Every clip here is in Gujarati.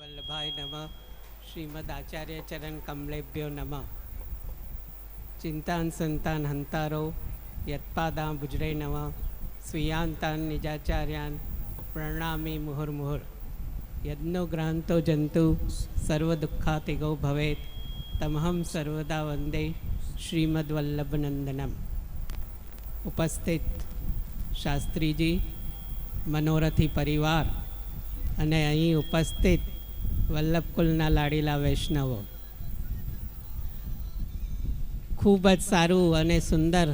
वल्लभाय नमः। श्रीमद् आचार्य चरण कमलेभ्यो नमः। चिंतान संतान हंतारो यत्पादां बुजरे नमः। स्वीयांतान निजाचार्यान प्रणामी मुहुर्मुहुर। यज्ञो ग्रहंतो जंतु सर्वदुःखातिगो भवेत् तमहं सर्वदा वंदे श्रीमद्वल्लभनंदनम। उपस्थित शास्त्रीजी, मनोरथी परिवार અને અહીં ઉપસ્થિત વલ્લભકુલના લાડીલા વૈષ્ણવો, ખૂબ જ સારું અને સુંદર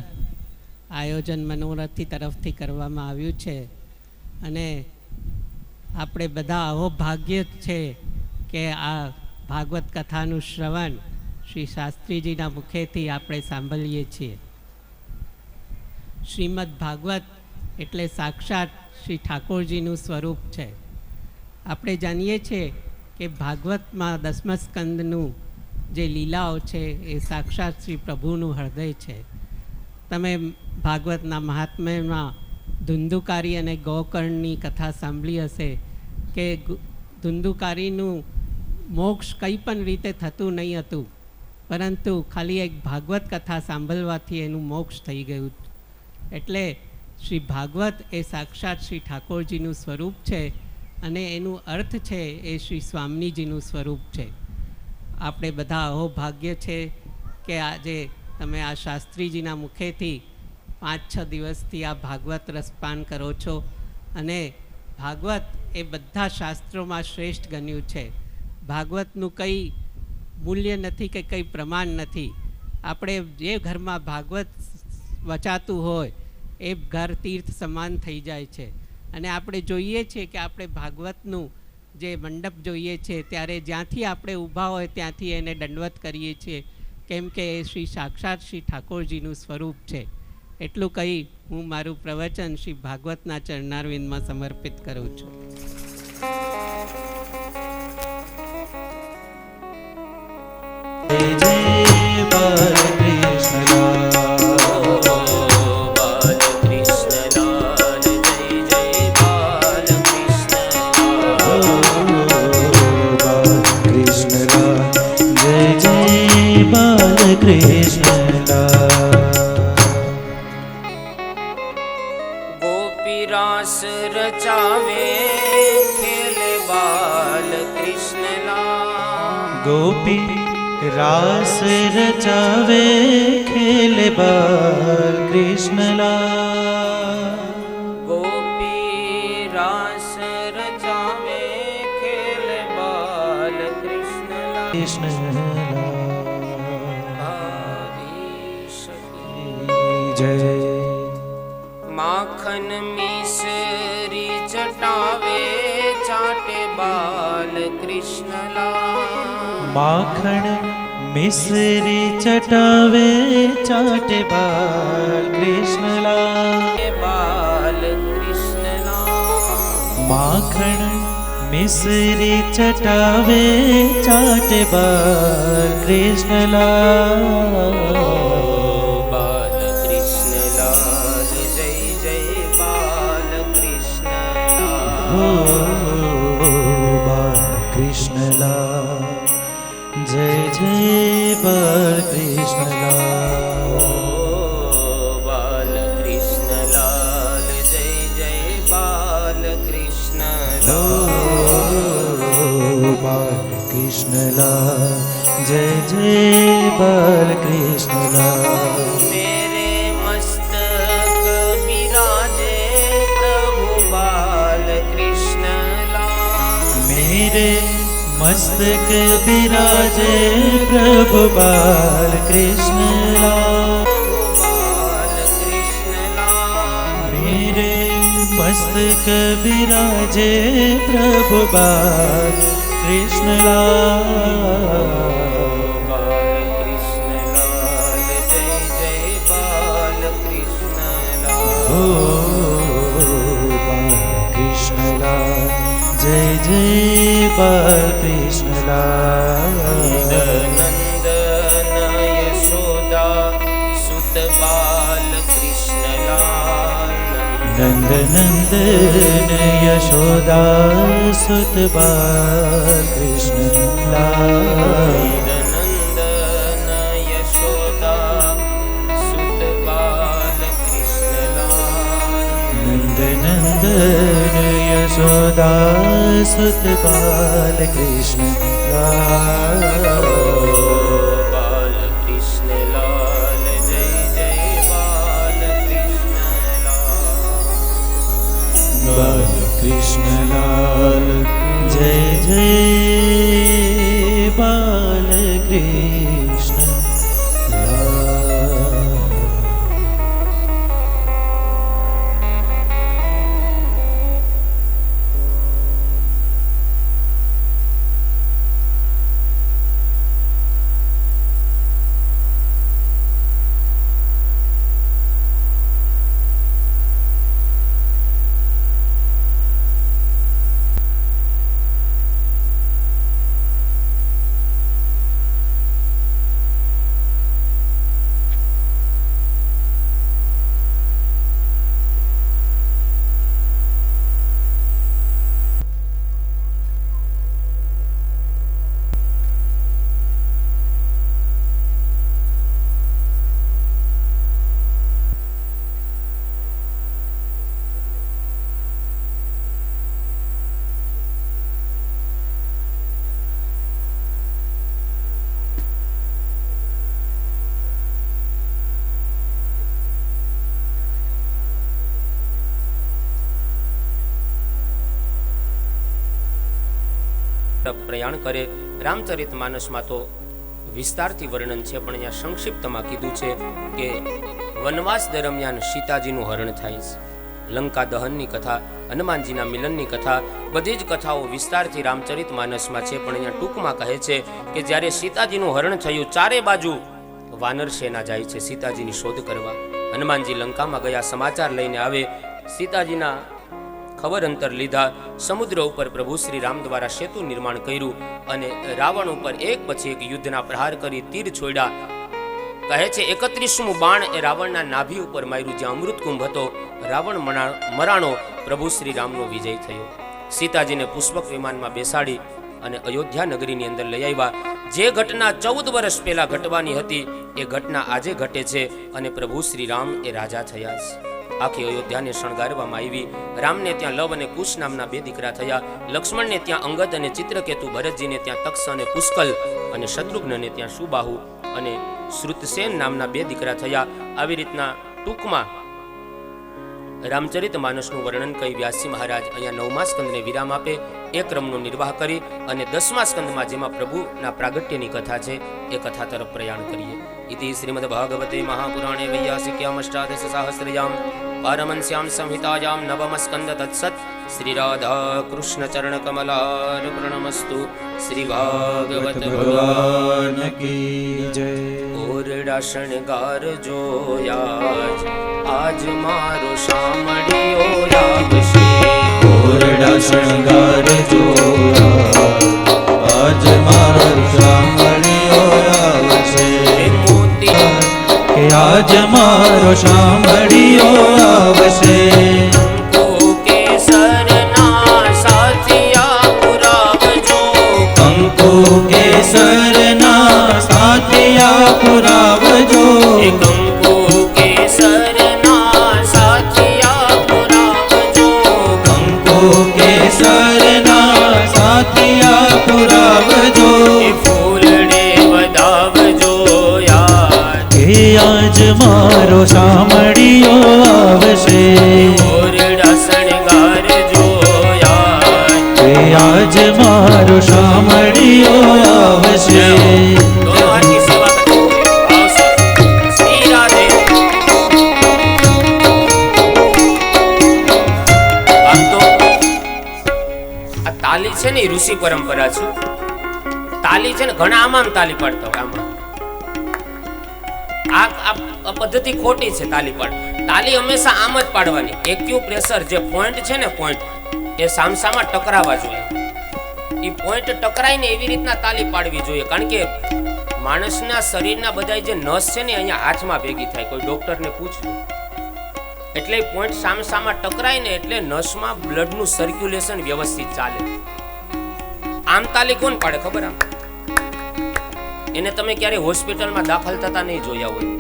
આયોજન મનોરથી તરફથી કરવામાં આવ્યું છે અને આપણે બધા આવો ભાગ્ય છે કે આ ભાગવત કથાનું શ્રવણ શ્રી શાસ્ત્રીજીના મુખેથી આપણે સાંભળીએ છીએ. શ્રીમદ ભાગવત એટલે સાક્ષાત શ્રી ઠાકોરજીનું સ્વરૂપ છે. આપણે જાણીએ છીએ કે ભાગવતમાં દસમા સ્કંદનું જે લીલાઓ છે એ સાક્ષાત શ્રી પ્રભુનું હૃદય છે. તમે ભાગવતના મહાત્મ્યમાં ધુંધુકારી અને ગોકર્ણની કથા સાંભળી હશે કે ધુંધુકારીનું મોક્ષ કંઈ પણ રીતે થતું નહીં હતું, પરંતુ ખાલી એક ભાગવત કથા સાંભળવાથી એનું મોક્ષ થઈ ગયું. એટલે શ્રી ભાગવત એ સાક્ષાત શ્રી ઠાકોરજીનું સ્વરૂપ છે અને એનું અર્થ છે એ શ્રી સ્વામીજીનું સ્વરૂપ છે. આપણે બધા અહો ભાગ્ય છે કે આજે તમે આ શાસ્ત્રીજીના મુખેથી 5-6 દિવસથી આ ભાગવત રસપાન કરો છો અને ભાગવત એ બધા શાસ્ત્રોમાં શ્રેષ્ઠ ગણ્યું છે. ભાગવતનું કંઈ મૂલ્ય નથી કે કંઈ પ્રમાણ નથી. આપણે જે ઘરમાં ભાગવત વચાતું હોય એ ઘર તીર્થ સમાન થઈ જાય છે. અને આપણે જોઈએ છીએ કે આપણે ભાગવતનું જે મંડપ જોઈએ છે ત્યારે જ્યાંથી આપણે ઊભા હોય ત્યાંથી એને દંડવત કરીએ છીએ, કેમ કે એ શ્રી સાક્ષાત શ્રી ઠાકોરજીનું સ્વરૂપ છે. એટલું કહી હું મારું પ્રવચન શ્રી ભાગવતના ચરણારવિંદમાં સમર્પિત કરું છું. गोपी रास रचावे खेले बाल कृष्ण लाल। गोपी रास रचावे खेले बाल कृष्ण लाल। गोपी रास रचावे खेले बाल कृष्ण लाल। कृष्ण जय। माखन मिसरी चटावे चाटे बाल कृष्ण लाल। माखन मिसरी चटावे चाटे बाल कृष्ण लाल। बाल कृष्ण लाल। माखन मिसरी चटावे चाटे बाल कृष्ण लाल। कृष्ण लाल जय जय बाल कृष्ण लाल। बाल कृष्ण लाल जय जय बाल कृष्ण लाल। बाल कृष्ण लाल जय जय बाल कृष्ण लाल। मेरे मस्तक विराजे प्रभु बाल कृष्ण लाल। मेरे मस्तक विराजे प्रभु बाल कृष्ण लाल। मेरे मस्तक विराजे प्रभु बाल कृष्ण लाल। जय जय बाल कृष्ण लाल। ओ बाल कृष्ण लाल जय जय बाल कृष्ण लाल। नंदन यशोदा सुत बाल कृष्ण लाल। નંદનંદન યશોદા સુત બાલ કૃષ્ણ લાલ. નંદન યશોદા સુત બાલ કૃષ્ણલાલ. નંદનંદન યશોદા સુત બાલ કૃષ્ણ લાલ. બાલ કૃષ્ણલાલ જય જય બાલ કૃષ્ણલાલ. બાલ કૃષ્ણ લાલ જય જય બાલ કૃષ્ણ લાલ. પ્રયાણ કરે. રામચરિત માનસમાં તો વિસ્તારથી વર્ણન છે, પણ અહીંયા સંક્ષિપ્તમાં કીધું છે કે વનવાસ દરમિયાન સીતાજીનું હરણ થાય છે. લંકા દહનની કથા, હનુમાનજીના મિલનની કથા, બધી જ કથાઓ વિસ્તારથી રામચરિત માનસમાં છે, પણ અહીંયા ટૂંકમાં કહે છે કે જ્યારે સીતાજીનું હરણ થયું, ચારે બાજુ વાનર સેના જાય છે સીતાજીની શોધ કરવા. હનુમાનજી લંકામાં ગયા, સમાચાર લઈને આવે, સીતાજીના ખબર અંતર લીધા. સમુદ્ર ઉપર પ્રભુ શ્રી રામ દ્વારા સેતુ નિર્માણ કર્યું અને રાવણ ઉપર એક પછી એક યુદ્ધના પ્રહાર કરી તીર છોડ્યા. કહે છે 31મું બાણ એ રાવણના નાભી ઉપર માર્યું. જ્યાં અમૃતકુંભ હતો, રાવણ મરાણો, પ્રભુ શ્રી રામનો વિજય થયો. સીતાજીને પુષ્પક વિમાનમાં બેસાડી અને અયોધ્યા નગરીની અંદર લઈ આવ્યા. જે ઘટના 14 વર્ષ પહેલા ઘટવાની હતી એ ઘટના આજે ઘટે છે અને પ્રભુ શ્રી રામ એ રાજા થયા છે. આખી અયોધ્યાને શણગારવામાં આવી. રામને ત્યાં લવ અને કુશ નામના 2 દીકરા થયા. લક્ષ્મણને ત્યાં અંગદ અને ચિત્રકેતુ, ભરતજીને ત્યાં તક્ષ અને પુષ્કલ, અને શત્રુઘ્નને ત્યાં સુબાહુ અને શ્રુતસેન નામના 2 દીકરા થયા. આવી રીતના ટૂંકમાં રામચરિત માનસનું વર્ણન કરી વ્યાસજી મહારાજ અહીંયા 9મા સ્કંદને વિરામ આપે, એ ક્રમનો નિર્વાહ કરી અને 10મા સ્કંદમાં જેમાં પ્રભુના પ્રાગટ્યની કથા છે એ કથા તરફ પ્રયાણ કરીએ. ઇતિ શ્રીમદ ભાગવતે મહાપુરાણે વૈયાસિક્યામ અષ્ટાદશ સહસ્રયામ પારમંસ્યામ સંહિતાયામ 9મ સ્કંદ તત્સત. શ્રી રાધા કૃષ્ણ ચરણ કમલાર્પણમસ્તુ. શ્રી ભાગવત ભગવાન કી જય. ઓરડા શણગાર જોયા આજ મારો શામળિયો આવશે. ઓરડા શણગાર જોયા આજ મારો શામળિયો આવશે. કે આજ મારો શામળિયો આવશે. કંકુ કેસરના સાથિયા પુરાવજો. કંકુ કેસરના સાથિયા પુરાવજો. કંકુ કેસરના સાથિયા પુરાવજો. ફૂલડે વધાવજો યાર. કે આજ મારો શામળિયો આવશે. ઓરડા શણગાર જોયા. કે આજ મારો શામળિયો આવશે. દોનો હાથની સેવા કરજો. આવશે. શ્રી રાધે. આમ તો આ તાલી છે ને એ ઋષિ પરંપરા છે. તાલી છે ને ઘણા આમાં તાલી પાડતા હોય. આમાં આ પદ્ધતિ ખોટી છે. તાલી પાડ, તાલી હંમેશા આમ જ પાડવાની. એક્યુપ્રેશર જે પોઈન્ટ છે ને, પોઈન્ટ એ સામસામા ટકરાવા જોઈએ. એ પોઈન્ટ ટકરાય ને એવી રીતના તાલી પાડવી જોઈએ. કારણ કે માણસના શરીરના બધા જે નસ છે ને અહીંયા હાથમાં ભેગી થાય. કોઈ ડોક્ટરને પૂછજો, એટલે પોઈન્ટ સામસામા ટકરાય ને એટલે નસમાં બ્લડનું સર્ક્યુલેશન વ્યવસ્થિત ચાલે. આમ તાલી કોણ પાડે ખબર? આમ એને તમે ક્યારે હોસ્પિટલમાં દાખલ થતા નહીં જોયા હોય,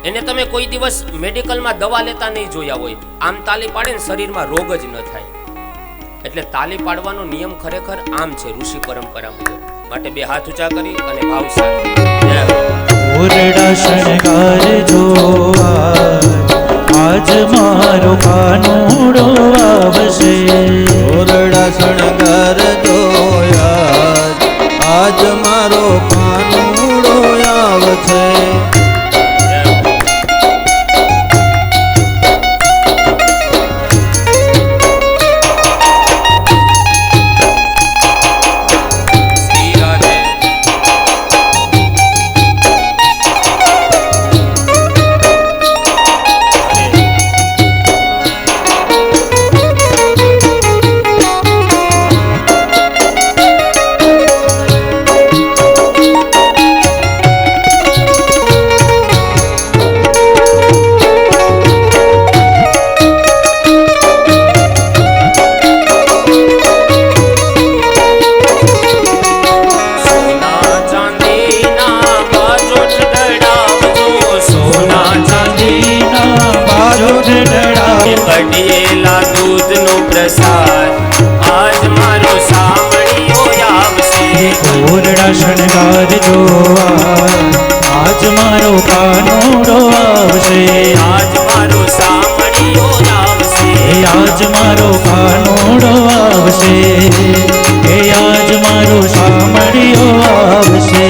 એને તમે કોઈ દિવસ મેડિકલમાં દવા લેતા નહીં જોયા હોય. આમ તાલી પાડે ને શરીરમાં રોગ જ ન થાય. એટલે તાલી પાડવાનો નિયમ ખરેખર આમ છે ઋષિ પરંપરા મુજબ. માટે બે હાથ ઊંચા કરી અને ભાવ સાથે જય હો. ઓરડા શણગાર જો આજ મારો કાનુડો આવશે. ઓરડા શણગાર જોયા આજ મારો કાનુડો આવશે. કઢિયેલા દૂધનો પ્રસાદ આજ મારો સામળિયો આવશે. ઓરડા શણગાર જો આજ મારો કાનુડો આવશે. આજ મારો સામળિયો આવશે. આજ મારો કાનુડો આવશે. આજ મારો સામળિયો આવશે.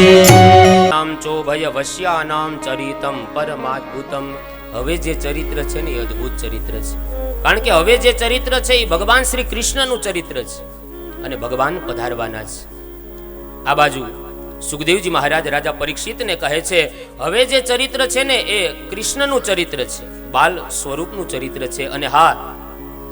નામ ચો ભય વશ્યાનામ ચરિતમ પરમાદ્ભુતમ. હવે જે ચરિત્ર છે ને એ અદ્ભુત ચરિત્ર છે. કારણ કે હવે જે ચરિત્ર છે એ ભગવાન શ્રી કૃષ્ણનું ચરિત્ર છે અને ભગવાન પધારવાના છે. આ બાજુ સુખદેવજી મહારાજ રાજા પરીક્ષિતને કહે છે હવે જે ચરિત્ર છે ને એ કૃષ્ણનું ચરિત્ર છે, બાલ સ્વરૂપનું ચરિત્ર છે. અને હા,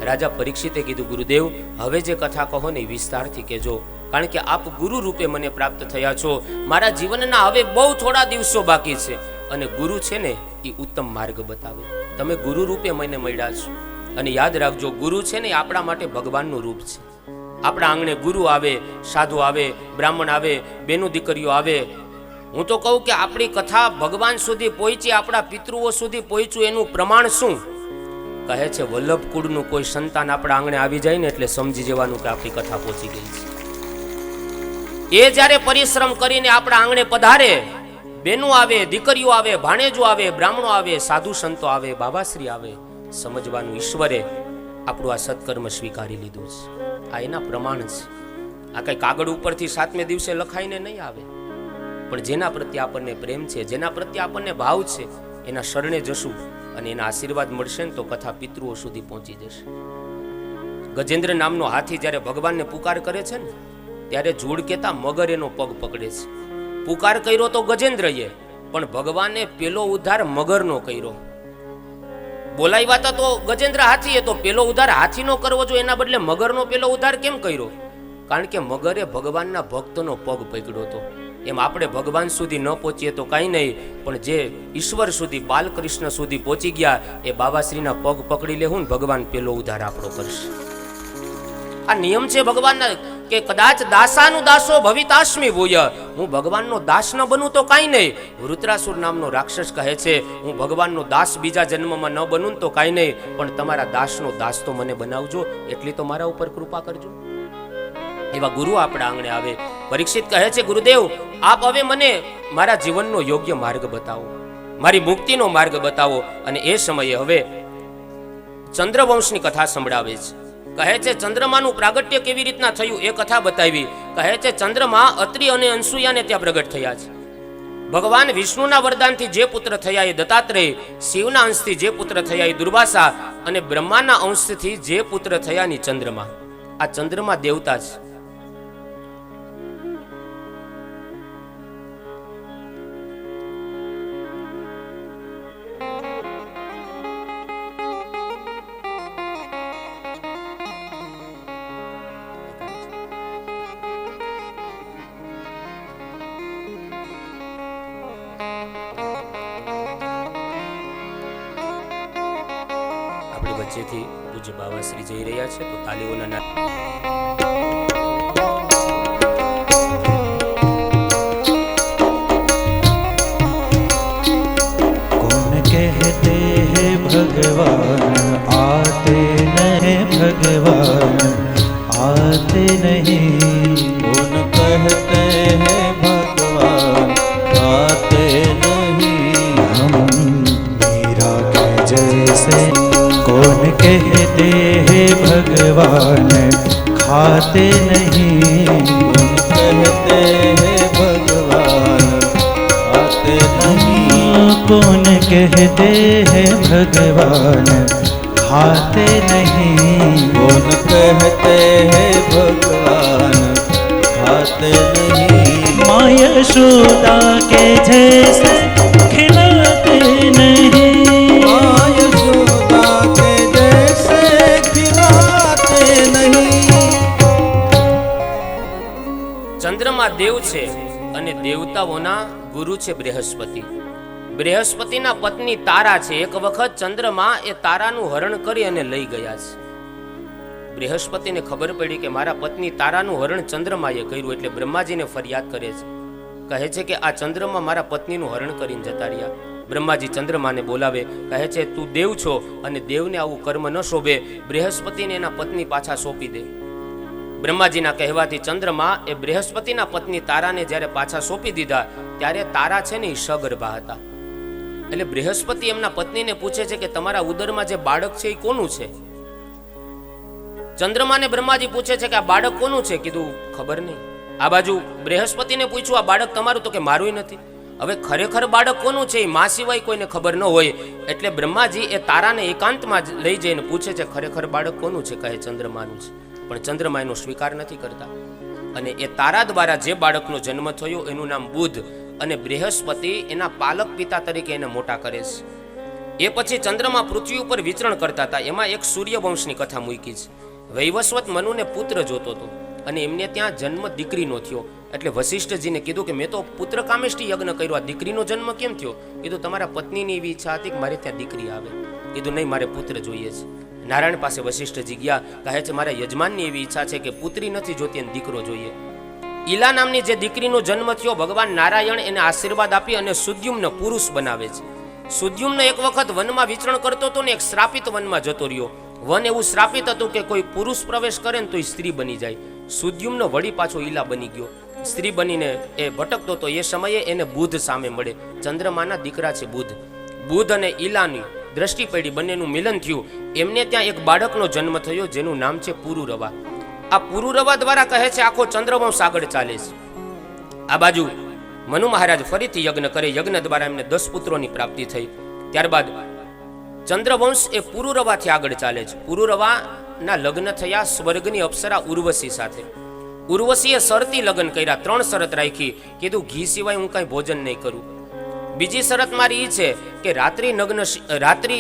રાજા પરીક્ષિતે કીધું ગુરુદેવ હવે જે કથા કહો ને એ વિસ્તારથી કહેજો, કારણ કે આપ ગુરુ રૂપે મને પ્રાપ્ત થયા છો. મારા જીવનના હવે બહુ થોડા દિવસો બાકી છે અને ગુરુ છે ને એ ઉત્તમ માર્ગ બતાવે. તમે ગુરુ રૂપે મને મળ્યા છો અને યાદ રાખજો ગુરુ છે ને આપણા માટે ભગવાનનું રૂપ છે. આપણા આંગણે ગુરુ આવે, સાધુ આવે, બ્રાહ્મણ આવે, બેનું દીકરીઓ આવે. હું તો કહું કે આપણી કથા ભગવાન સુધી પહોંચી, આપણા પિતૃઓ સુધી પહોંચ્યું એનું પ્રમાણ શું? કહે છે વલ્લભ કુળનું કોઈ સંતાન આપણા આંગણે આવી જાય ને એટલે સમજી જવાનું કે આપણી કથા પહોંચી ગઈ છે. એ જ્યારે પરિશ્રમ કરીને આપણા આંગણે પધારે, બેનું આવે, દીકરીઓ આવે, ભાણેજો આવે, બ્રાહ્મણો આવે, સાધુ સંતો આવે, બાબાશ્રી આવે, સમજવાનું ઈશ્વરે આપણું આ સત્કર્મ સ્વીકારી લીધું છે. આ એના પ્રમાણ છે. આ કઈ કાગળ ઉપરથી 7મે દિવસે લખાઈને નહીં આવે, પણ જેના પ્રત્યે આપણને પ્રેમ છે, જેના પ્રત્યે આપણને ભાવ છે, એના શરણે જશું અને એના આશીર્વાદ મળશે ને તો કથા પિતૃઓ સુધી પહોંચી જશે. ગજેન્દ્ર નામનો હાથી જ્યારે ભગવાનને પુકાર કરે છે ને ત્યારે જોડ કેતા મગર એનો પગ પકડે છે. પુકાર કર્યો તો ગજેન્દ્રએ, પણ ભગવાને પેલો ઉદ્ધાર મગરનો કર્યો. બોલાવ્યા હતા તો ગજેન્દ્ર હાથીએ, તો પેલો ઉદ્ધાર હાથીનો કરવો જોઈએ, એના બદલે મગરનો પેલો ઉદ્ધાર કેમ કર્યો? કારણ કે મગરે ભગવાનના ભક્તનો પગ પકડ્યો હતો. એમ આપણે ભગવાન સુધી ન પહોંચીએ તો કાંઈ નહીં, પણ જે ઈશ્વર સુધી, બાલકૃષ્ણ સુધી પહોંચી ગયા એ બાબાશ્રીના પગ પકડી લેવું ને ભગવાન પેલો ઉદ્ધાર આપણો કરશે. આ નિયમ છે ભગવાનના કે કદાચ દાસાનું દાસો ભવિતાસ્મિ ભૂય. હું ભગવાનનો દાસ ન બનું તો કાંઈ નહીં. વૃત્રાસુર નામનો રાક્ષસ કહે છે હું ભગવાનનો દાસ બીજા જન્મમાં ન બનું તો કાંઈ નહીં, પણ તમારા દાસનો દાસ તો મને બનાવજો, એટલી તો મારા ઉપર કૃપા કરજો. એવા ગુરુ આપણા આંગણે આવે. પરીક્ષિત કહે છે ગુરુદેવ આપ હવે મને મારા જીવનનો યોગ્ય માર્ગ બતાવો, મારી મુક્તિનો માર્ગ બતાવો. અને એ સમયે હવે ચંદ્રવંશની કથા સંભળાવે છે. કહે છે ચંદ્રમાનું પ્રાગટ્ય કેવી રીતના થયું એ કથા બતાવી. કહે છે ચંદ્રમા અત્રિ અને અનસુયાને ત્યાં પ્રગટ થયા છે. ભગવાન વિષ્ણુના વરદાનથી જે પુત્ર થયા એ દત્તાત્રેય, શિવના અંશથી જે પુત્ર થયા એ દુર્વાસા, અને બ્રહ્માના અંશથી જે પુત્ર થયા ની ચંદ્રમા. આ ચંદ્રમા દેવતા છે. વચ્ચેથી પૂજ્ય બાવાશ્રી જઈ રહ્યા છે, તો તાલીઓના कहते हैं भगवान आते नहीं, भगवान आते नहीं। कौन कहते हैं भगवान आते नहीं, हम मीरा के जैसे। कौन कहते हैं भगवान खाते नहीं, कौन कहते हैं भगवान आते नहीं। कौन कहते हैं भगवान खाते नहीं, कौन कहते हैं भगवान खाते नहीं। माँ यशोदा के जैसे खिलाते नहीं, माँ यशोदा के जैसे खिलाते नहीं। ચંદ્રમાં દેવ છે અને દેવતાઓના ગુરુ છે બૃહસ્પતિ. બૃહસ્પતિના પત્ની તારા છે. એક વખત ચંદ્રમાં એ તારાનું હરણ કરી અને લઈ ગયા છે. બૃહસ્પતિને ખબર પડી કે મારા પત્ની તારાનું હરણ ચંદ્રમાએ કર્યું, એટલે બ્રહ્માજીને ફરિયાદ કરે છે. કહે છે કે આ ચંદ્રમાં મારા પત્નીનું હરણ કરીને જતા રહ્યા. બ્રહ્માજી ચંદ્રમાને બોલાવે, કહે છે તું દેવ છો અને દેવને આવું કર્મ ન શોભે, બૃહસ્પતિને એના પત્ની પાછા સોંપી દે. બ્રહ્માજીના કહેવાથી ચંદ્રમા એ બૃહસ્પતિના પત્ની તારાને જ્યારે પાછા સોંપી દીધા, ત્યારે તારા છે ને એ સગર્ભા હતા. એટલે બૃહસ્પતિ એમના પત્નીને પૂછે છે કે તમારા ઉદરમાં જે બાળક છે એ કોનું છે? ચંદ્રમાને બ્રહ્માજી પૂછે છે કે આ બાળક કોનું છે? કીધું ખબર નહીં. આ બાજુ બૃહસ્પતિને પૂછ્યું આ બાળક તમારું? તો કે મારું નથી. હવે ખરેખર બાળક કોનું છે એ મા સિવાય કોઈને ખબર ન હોય, એટલે બ્રહ્માજી એ તારાને એકાંતમાં લઈ જઈને પૂછે છે ખરેખર બાળક કોનું છે? કહે ચંદ્રમાનું છે. પણ ચંદ્રમા એનો સ્વીકાર નથી કરતા, અને એ તારા દ્વારા જે બાળકનો જન્મ થયો એનું નામ બુધ, અને બૃહસ્પતિ એના પાલક પિતા તરીકે એને મોટા કરે છે. એ પછી ચંદ્રમા પૃથ્વી ઉપર વિચરણ કરતા હતા. એમાં એક સૂર્યવંશની કથા મૂકી છે. વૈવસ્વત મનુને પુત્ર જોતો હતો અને એમને ત્યાં જન્મ દીકરીનો થયો. એટલે વશિષ્ઠજીને કીધું કે મેં તો પુત્ર કામેષ્ટી યજ્ઞ કર્યો, આ દીકરીનો જન્મ કેમ થયો? કીધું તમારા પત્નીની એવી ઈચ્છા હતી કે મારે ત્યાં દીકરી આવે. કીધું નહીં, મારે પુત્ર જોઈએ છે. નારાયણ પાસે વશિષ્ઠજી ગયા, કહે છે મારા યજમાનની એવી ઈચ્છા છે કે પુત્રી નથી જોતી અને દીકરો જોઈએ. ઈલા નામની જે દીકરીનો જન્મ થયો, ભગવાન નારાયણ એને આશીર્વાદ આપી અને સુદ્યુમ્ન પુરુષ બનાવે છે. સુદ્યુમ્ન એક વખત વનમાં વિચરણ કરતો હતો ને એક શ્રાપિત વનમાં જતો રહ્યો. વન એવું શ્રાપિત હતું કે કોઈ પુરુષ પ્રવેશ કરે ને તો એ સ્ત્રી બની જાય. સુદ્યુમ્ન વળી પાછો ઈલા બની ગયો, સ્ત્રી બનીને એ ભટકતો હતો. એ સમયે એને બુધ સામે મળે. ચંદ્રમાના દીકરા છે બુધ. બુધ અને ઈલાની દ્રષ્ટિ પડી, બંનેનું મિલન થયું. એમને ત્યાં એક બાળકનો જન્મ થયો જેનું નામ છે પુરુરવા. આ પુરુરવા દ્વારા કહે છે આખો ચંદ્રવંશ આગળ ચાલે છે. આ બાજુ મનુ મહારાજ ફરીથી યજ્ઞ કરે. યજ્ઞ દ્વારા એમને 10 પુત્રોની પ્રાપ્તિ થઈ. ત્યારબાદ ચંદ્રવંશ એ પુરુરવાથી આગળ ચાલે છે. પુરુરવાના લગ્ન થયા સ્વર્ગની અપ્સરા ઉર્વશી સાથે. ઉર્વશીએ શરતી લગ્ન કર્યા. 3 શરત રાખી. કીધું ઘી સિવાય હું કઈ ભોજન નહીં કરું. બીજી શરત મારી એ છે કે રાત્રિ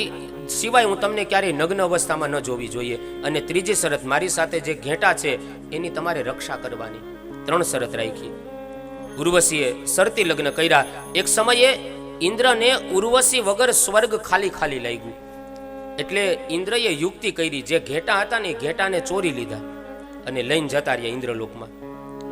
સિવાય હું તમને ક્યારેય નગ્ન અવસ્થામાં ન જોવી જોઈએ. અને ત્રીજી શરત, મારી સાથે જે ઘેટા છે એની તમારે રક્ષા કરવાની. 3 શરત રાખી. ઉર્વશીએ શરતી લગ્ન કર્યા. એક સમયે ઇન્દ્રને ઉર્વશી વગર સ્વર્ગ ખાલી ખાલી લાગ્યું. એટલે ઇન્દ્રએ યુક્તિ કરી, જે ઘેટા હતા ને એ ઘેટાને ચોરી લીધા અને લઈને જતા રહ્યા ઇન્દ્રલોકમાં.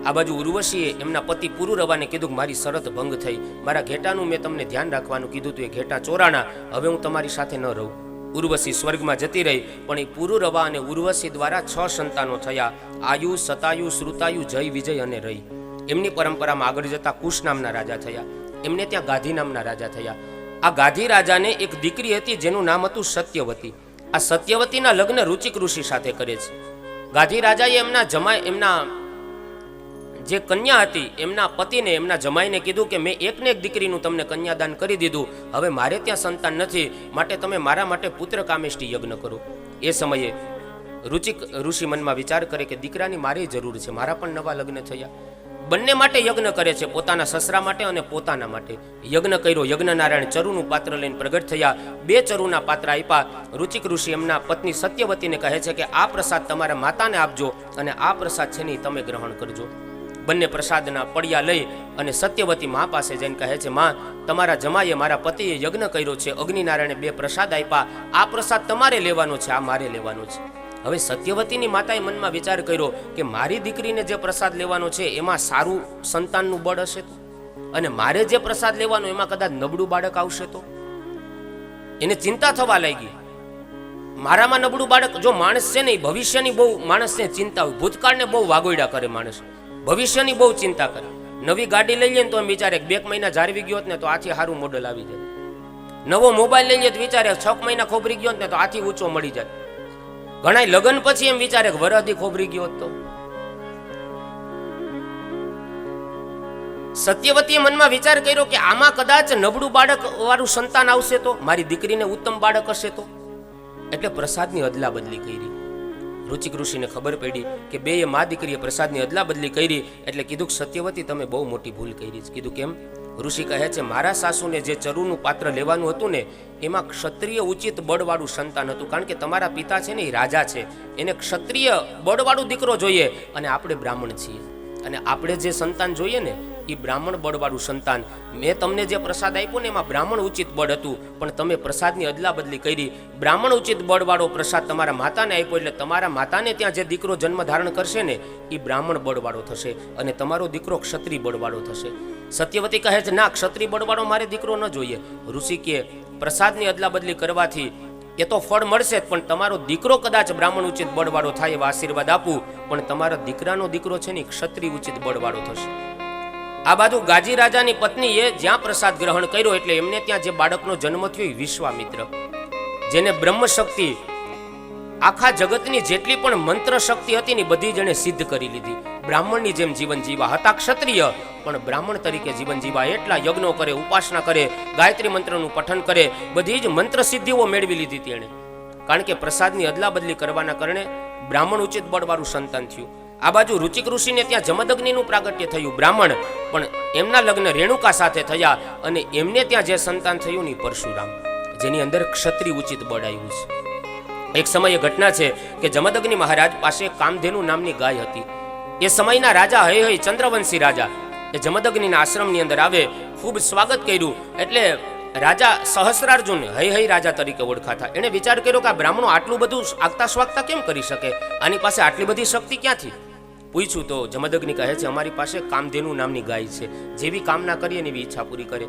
આ બાજુ ઉર્વશીએ એમના પતિ પુરુરવાને કીધું કે મારી શરત ભંગ થઈ, મારા ઘેટાનું મેં તમને ધ્યાન રાખવાનું કીધું હતું, એ ઘેટા ચોરાણા, હવે હું તમારી સાથે ન રહું. ઉર્વશી સ્વર્ગમાં જતી રહી. પણ એ પુરુરવા અને ઉર્વશી દ્વારા 6 સંતાનો થયા. આયુ, સતાયુ, શ્રુતાયુ, જય, વિજય અને રહી. એમની પરંપરામાં આગળ જતા કુશ નામના રાજા થયા. એમને ત્યાં ગાધી નામના રાજા થયા. આ ગાધી રાજાને એક દીકરી હતી જેનું નામ હતું સત્યવતી. આ સત્યવતીના લગ્ન રુચિક ઋષિ સાથે કરે છે. ગાધી રાજાએ એમના જે કન્યા હતી એમના પતિને, એમના જમાઈને કીધું કે મેં એકને એક દીકરીનું તમને કન્યાદાન કરી દીધું, હવે મારે ત્યાં સંતાન નથી, માટે તમે મારા માટે પુત્ર કામેષ્ટી યજ્ઞ કરો. એ સમયે રુચિક ઋષિ મનમાં વિચાર કરે કે દીકરાની મારે જરૂર છે, મારા પણ નવા લગ્ન થયા. બંને માટે યજ્ઞ કરે છે, પોતાના સસરા માટે અને પોતાના માટે. યજ્ઞ કર્યો. યજ્ઞ નારાયણ ચરુનું પાત્ર લઈને પ્રગટ થયા. 2 ચરુના પાત્ર આપ્યા. રુચિક ઋષિ એમના પત્ની સત્યવતીને કહે છે કે આ પ્રસાદ તમારા માતાને આપજો અને આ પ્રસાદ છે ને તમે ગ્રહણ કરજો. બંને પ્રસાદના પડિયા લઈ અને સત્યવતી મા પાસે જઈને કહે છે, માં, તમારા જમાઈએ મારા પતિએ યજ્ઞ કર્યો છે, અગ્નિનારાયણે 2 પ્રસાદ આપ્યા, આ પ્રસાદ તમારે લેવાનો છે, આ મારે લેવાનો છે. હવે સત્યવતીની માતાએ મનમાં વિચાર કર્યો કે મારી દીકરીને જે પ્રસાદ લેવાનો છે એમાં સારું સંતાનનું બળ હશે તો, અને મારે જે પ્રસાદ લેવાનો એમાં કદાચ નબળું બાળક આવશે તો. એને ચિંતા થવા લાગી, મારામાં નબળું બાળક. જો માણસ છે ને, ભવિષ્યની બહુ માણસને ચિંતા હોય, ભૂતકાળને બહુ વાગોયડા કરે માણસ, ભવિષ્યની બહુ ચિંતા કરે. નવી ગાડી લઈ લે ને તો એમ વિચારે 2 મહિના જાળવી ગયો ને તો આથી સારું મોડલ આવી જાય. નવો મોબાઈલ લઈ લે તો વિચારે 6 મહિના ખોબરી ગયો ને તો આથી ઊંચો મળી જાય. ઘણા લગ્ન પછી એમ વિચારે કે વરદી ખોબરી ગયો તો. સત્યવતીએ મનમાં વિચાર કર્યો કે આમાં કદાચ નબળું બાળક વાળું સંતાન આવશે તો, મારી દીકરીને ઉત્તમ બાળક હશે તો. એટલે પ્રસાદની અદલા બદલી કરી. રુચિક ઋષિને ખબર પડી કે બે મા દીકરીએ પ્રસાદની અદલા બદલી કરી. એટલે કીધું, સત્યવતી, તમે બહુ મોટી ભૂલ કરી. કીધું, કેમ? ઋષિ કહે છે, મારા સાસુને જે ચરુનું પાત્ર લેવાનું હતું ને, એમાં ક્ષત્રિય ઉચિત બળવાળું સંતાન હતું. કારણ કે તમારા પિતા છે ને એ રાજા છે, એને ક્ષત્રિય બળવાળું દીકરો જોઈએ, અને આપણે બ્રાહ્મણ છીએ, અને આપણે જે સંતાન જોઈએ ને એ બ્રાહ્મણ બળવાળું સંતાન. મેં તમને જે પ્રસાદ આપ્યો ને એમાં બ્રાહ્મણ ઉચિત બળ હતું, પણ તમે પ્રસાદની અદલા બદલી કરી. બ્રાહ્મણ ઉચિત બળવાળો પ્રસાદ તમારા માતાને આપ્યો, એટલે તમારા માતાને ત્યાં જે દીકરો જન્મ ધારણ કરશે ને એ બ્રાહ્મણ બળવાળો થશે, અને તમારો દીકરો ક્ષત્રિય બળવાળો થશે. સત્યવતી કહે છે, ના, ક્ષત્રિય બળવાળો મારે દીકરો ન જોઈએ. ઋષિ કહે, પ્રસાદની અદલા બદલી કરવાથી એ તો ફળ મળશે, પણ તમારો દીકરો કદાચ બ્રાહ્મણ ઉચિત બળવાળો થાય એવા આશીર્વાદ આપું, પણ તમારા દીકરાનો દીકરો છે ને ક્ષત્રિય ઉચિત બળવાળો થશે. આ બાજુ ગાજી રાજાની પત્નીએ જ્યાં પ્રસાદ ગ્રહણ કર્યો, એટલે એમને ત્યાં જે બાળકનો જન્મ થયો એ વિશ્વામિત્ર, જેને બ્રહ્મ શક્તિ, આખા જગતની જેટલી પણ મંત્ર શક્તિ હતી ને બધી જણે સિદ્ધ કરી લીધી. બ્રાહ્મણની જેમ જીવન જીવા. હતા ક્ષત્રિય પણ બ્રાહ્મણ તરીકે જીવન જીવા. એટલા યજ્ઞો કરે, ઉપાસના કરે, ગાયત્રી મંત્રનું પઠન કરે, બધી જ મંત્ર સિદ્ધિઓ મેળવી લીધી હતી એણે. કારણ કે પ્રસાદની અદલા બદલી કરવાના કારણે બ્રાહ્મણ ઉચિત બળવાળું સંતાન થયું. આ બાજુ રુચિક ઋષિને ત્યાં જમદગ્નિનું પ્રાગટ્ય થયું, બ્રાહ્મણ, પણ એમના લગ્ન રેણુકા સાથે થયા, અને એમને ત્યાં જે સંતાન થયું ને પરશુરામ, જેની અંદર ક્ષત્રિય ઉચિત બળ આવ્યું છે. એક સમયે ઘટના છે કે જમદગ્નિ મહારાજ પાસે કામધેનુ નામની ગાય હતી. એ સમયના રાજા હય ચંદ્રવંશી રાજા એ જમદગ્નિના આશ્રમની અંદર આવે, ખૂબ સ્વાગત કર્યું. એટલે રાજા સહસ્રાર્જુન હય રાજા તરીકે ઓળખાતા, એણે વિચાર કર્યો કે આ બ્રાહ્મણો આટલું બધું આગતા સ્વાગતા કેમ કરી શકે, આની પાસે આટલી બધી શક્તિ ક્યાંથી? પૂછ્યું તો જમદગ્નિ કહે છે, અમારી પાસે કામધેનુ નામની ગાય છે, જેવી કામના કરીએ ને એવી ઈચ્છા પૂરી કરે.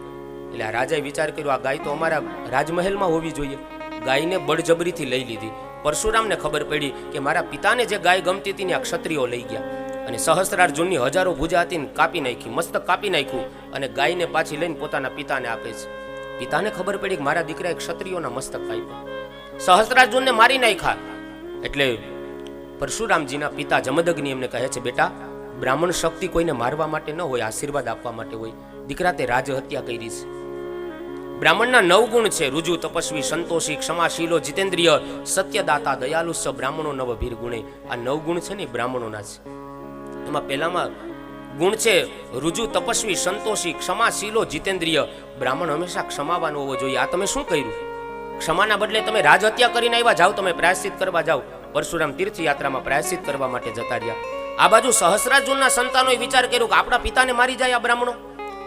એટલે આ રાજાએ વિચાર કર્યો, આ ગાય તો અમારા રાજમહેલમાં હોવી જોઈએ. ગાયને બળજબરીથી લઈ લીધી. પરશુરામને ખબર પડી કે મારા પિતાને જે ગાય ગમતી હતી ને આ ક્ષત્રિયો લઈ ગયા, અને સહસ્રાર્જુનની હજારો ભુજા હતી ને કાપી નાખી, મસ્તક કાપી નાખ્યું, અને ગાયને પાછી લઈને પોતાના પિતાને આપે છે. પિતાને ખબર પડી કે મારા દીકરાએ ક્ષત્રિયોના મસ્તક કાપ્યા, સહસ્રાર્જુનને મારી નાખ્યા. એટલે પરશુરામજીના પિતા જમદગ્નિ એમને કહે છે, બેટા, બ્રાહ્મણ શક્તિ કોઈને મારવા માટે ન હોય, આશીર્વાદ આપવા માટે હોય. દીકરા, તે રાજ હત્યા કરી છે. બ્રાહ્મણના 9 ગુણ છે, રુજુ, તપસ્વી, સંતોષી, ક્ષમાશીલો, જીતેન્દ્રિય, સત્યદાતા, દયાલુ, સ બ્રાહ્મણો નવ ભીર ગુણે. આ 9 ગુણ છે ને બ્રાહ્મણોના છે. એમાં પહેલામાં ગુણ છે રુજુ, તપસ્વી, સંતોષી, ક્ષમાશીલો, જીતેન્દ્રિય. બ્રાહ્મણ હંમેશા ક્ષમાવાન હોવો જોઈએ. આ તમે શું કર્યું? ક્ષમાના બદલે તમે રાજ હત્યા કરીને આવ્યા, જાઓ તમે પ્રાયશ્ચિત કરવા જાઓ. પરશુરામ તીર્થયાત્રામાં પ્રાયશ્ચિત કરવા માટે જતા રહ્યા. આ બાજુ સહસ્રાર્જુનના સંતાનોએ વિચાર કર્યો કે આપણા પિતાને મારી જાય આ બ્રાહ્મણો.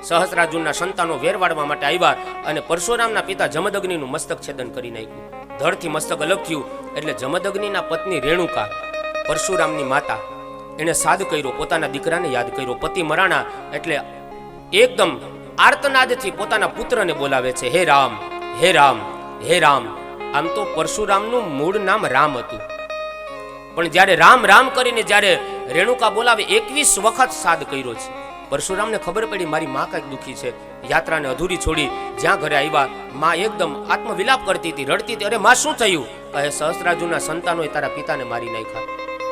સહસ્રાર્જુનના સંતાનો વેરવાડવા માટે આવ્યા, અને પરશુરામના પિતા જમદગ્નિનું મસ્તક છેદન કરી નાખ્યું. ધડથી મસ્તક અલગ થયું. એટલે જમદગ્નિના પત્ની રેણુકા, પરશુરામની માતા, એણે સાદ કર્યો, પોતાના દીકરાને યાદ કર્યો. પતિ મરાણા એટલે એકદમ આર્તનાદથી પોતાના પુત્રને બોલાવે છે, હે રામ, હે રામ, હે રામ. આમ તો પરશુરામનું મૂળ નામ રામ હતું, પણ જ્યારે રામ રામ કરીને જ્યારે રેણુકા બોલાવે 21 વખત સાદ કર્યો છે. પરશુરામને ખબર પડી મારી માં કંઈક દુઃખી છે. યાત્રાને અધૂરી છોડી જ્યાં ઘરે આવ્યા, માં એકદમ આત્મવિલાપ કરતી હતી, રડતી હતી. અરે માં, શું થયું? કહે, સહસ્રાર્જુનના સંતાનોએ તારા પિતાને મારી નાખ્યા.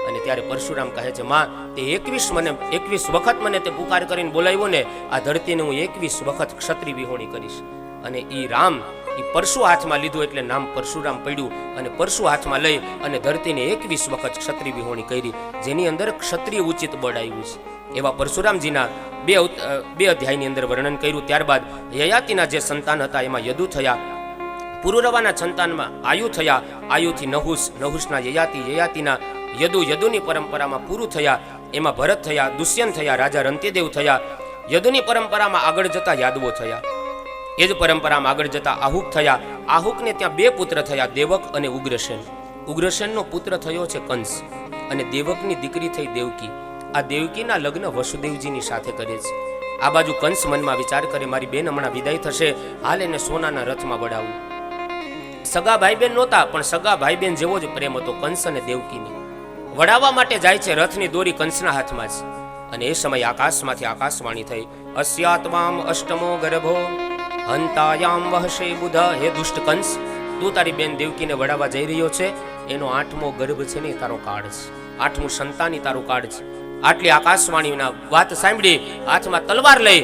અને ત્યારે પરશુરામ કહે છે, માં, તે 21 વખત મને તે પુકાર કરીને બોલાવ્યો ને, આ ધરતીને હું 21 વખત ક્ષત્રિય વિહોણી કરીશ. અને ઈ રામ, ઈ પરશુ હાથમાં લીધું એટલે નામ પરશુરામ પડ્યું. અને પરશુ હાથમાં લઈ અને ધરતીને 21 વખત ક્ષત્રિય વિહોણી કરી, જેની અંદર ક્ષત્રિય ઉચિત બળ આવ્યું છે. એવા પરશુરામજીના બે અધ્યાયની અંદર વર્ણન કર્યું. ત્યારબાદ યયાતિના જે સંતાન હતા એમાં યદુ થયા, પુરુરવાના સંતાનમાં આયુ થયા, આયુથી નહુસ, નહુસના યયાતિ, યયાતિના યદુ, યદુની પરંપરામાં પૂરું થયા. એમાં ભરત થયા, દુષ્યંત થયા, રાજા રંતિદેવ થયા. યદુની પરંપરામાં આગળ જતા યાદવો થયા. એ જ પરંપરામાં આગળ જતા આહુક થયા. આહુકને ત્યાં 2 પુત્ર થયા, દેવક અને ઉગ્રસેન. ઉગ્રસેનનો પુત્ર થયો છે કંસ અને દેવકની દીકરી થઈ દેવકી. આ દેવકીના લગ્ન વસુદેવજીની સાથે કરે છે. આ બાજુ કંસ મનમાં વિચાર કરે, મારી બેન હમણાં વિદાય થશે, હાલ એને સોનાના રથમાં વડાવું. સગા ભાઈ બેન નહોતા, પણ સગા ભાઈ બેન જેવો જ પ્રેમ હતો કંસ અને દેવકીને. વડાવવા માટે જાય છે, રથની દોરી કંસના હાથમાં છે. અને એ સમયે આકાશમાંથી આકાશવાણી થઈ, અસ્યાત્મામ અષ્ટમો ગર્ભો હંતાયામ વહશે બુધ. હે દુષ્ટ કંસ, તું તારી બેન દેવકીને વડાવવા જઈ રહ્યો છે, એનો 8મો ગર્ભ છે ને તારો કાળ છે, 8મું સંતાની તારું કાળ છે. આટલી આકાશવાણીના વાત સાંભળી હાથમાં તલવાર લઈ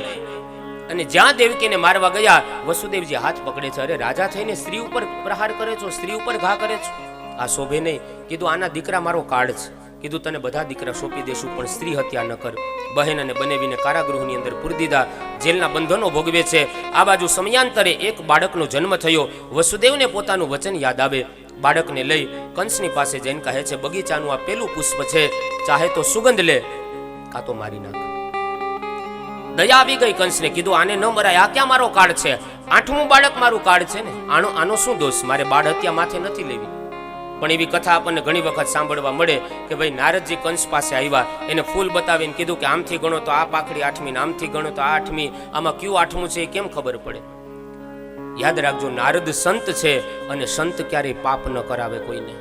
અને જ્યાં દેવકીને મારવા ગયા, વસુદેવજી હાથ પકડે છે. અરે રાજા થઈને સ્ત્રી ઉપર પ્રહાર કરે છો, સ્ત્રી ઉપર ઘા કરે છો, આ શોભે નહીં. કીધું આના દીકરા મારો કાળ છે, કીધું તને બધા દીકરા સોંપી દેશું, પણ સ્ત્રી હત્યા ન કર. બહેન અને બનેવીને કારાગૃહની અંદર પૂરી દીધા, જેલના બંધનો ભોગવે છે. આ બાજુ સમયાંતરે એક બાળકનો જન્મ થયો. વસુદેવને પોતાનું વચન યાદ આવે. બાળકને લઈ કંસની પાસે જઈને કહે છે, બગીચાનું આ પેલું પુષ્પ છે, ચાહે તો સુગંધ લે, કાં તો મારી નાખ. દયા આવી ગઈ કંસને, કીધું આને ન મરાય, આ ક્યાં મારો કાળ છે, 8મું બાળક મારું કાળ છે ને, આનો શું દોષ, મારે બાળ હત્યા માથે નથી લેવી. પણ એવી કથા આપણને ઘણી વખત સાંભળવા મળે કે ભાઈ નારદજી કંસ પાસે આવ્યા, એને ફૂલ બતાવીને કીધું કે આમથી ગણો તો આ પાખડી 8મી, આમથી ગણો તો આ 8મી, આમાં કયું 8મું છે એ કેમ ખબર પડે? યાદ રાખજો, નારદ સંત છે અને સંત ક્યારેય પાપ ન કરાવે કોઈને.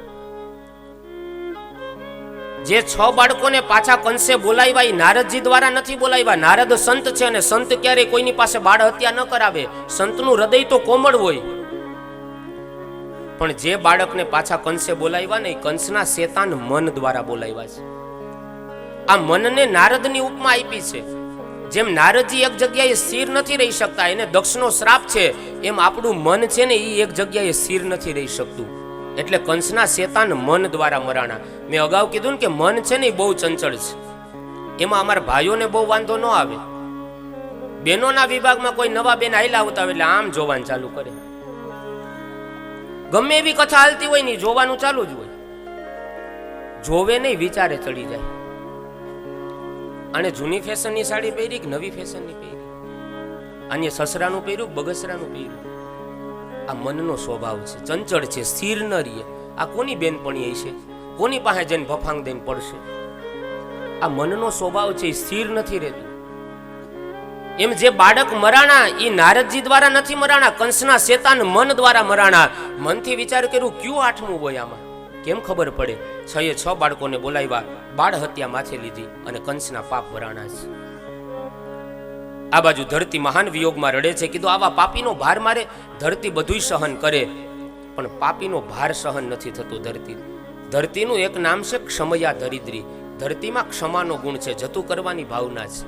જે 6 બાળકોને પાછા કંસે બોલાવ્યા એ નારદજી દ્વારા નથી બોલાવ્યા. નારદ સંત છે અને સંત ક્યારેય કોઈની પાસે બાળ હત્યા ન કરાવે. સંતનું હૃદય તો કોમળ હોય. પણ જે બાળકને પાછા કંસે બોલાવ્યા ને, કંસના શેતાન મન દ્વારા બોલાવ્યા છે. આ મનને નારદની ઉપમા આપી છે. જેમ નારદજી એક જગ્યાએ સ્થિર નથી રહી શકતા, એને દક્ષનો શ્રાપ છે, એમ આપણું મન છે ને એ એક જગ્યાએ સ્થિર નથી રહી શકતું. એટલે કંસના શેતાન મન દ્વારા મરાણા. મેં અગાઉ કીધું ને કે મન છે ને એ બહુ ચંચળ છે. એમાં અમારા ભાઈઓને બહુ વાંધો ન આવે. બહેનોના વિભાગમાં કોઈ નવા બેન આયલા આવતા હોય એટલે આમ જોવાનું ચાલુ કરે. ગમે એવી કથા હાલતી હોય ને જોવાનું ચાલુ જ હોય. જોવે નહીં, વિચારે ચડી જાય. અને જૂની ફેશનની સાડી પહેરી કે નવી ફેશનની પહેરી, અને સસરાનું પહેર્યું બગસરાનું પહેર્યું. આ મનનો સ્વભાવ છે, ચંચળ છે, સ્થિર ન રહે. આ કોની બેનપણી છે, કોની પાસે જઈને ભફાંગ દઈને પડશે? આ મનનો સ્વભાવ છે, સ્થિર નથી રહેતું. એમ જે બાળક મરાણા એ નારદજી દ્વારા નથી મરાણા, કંસના શેતાન મન દ્વારા મરાણા. મનથી વિચાર કર્યું ક્યું 8મું હોય આમાં, કેમ ખબર પડે? 6 બાળકોને બોલાવ્યા, બાળ હત્યા માથે લીધી અને કંસના પાપ વરાણા છે. આ બાજુ ધરતી મહાન વિયોગમાં રડે છે. કીધું આવા પાપીનો ભાર મારે, ધરતી બધું સહન કરે પણ પાપીનો ભાર સહન નથી થતો. ધરતીનું એક નામ છે ક્ષમયા દરિદ્રી. ધરતીમાં ક્ષમાનો ગુણ છે, જતું કરવાની ભાવના છે,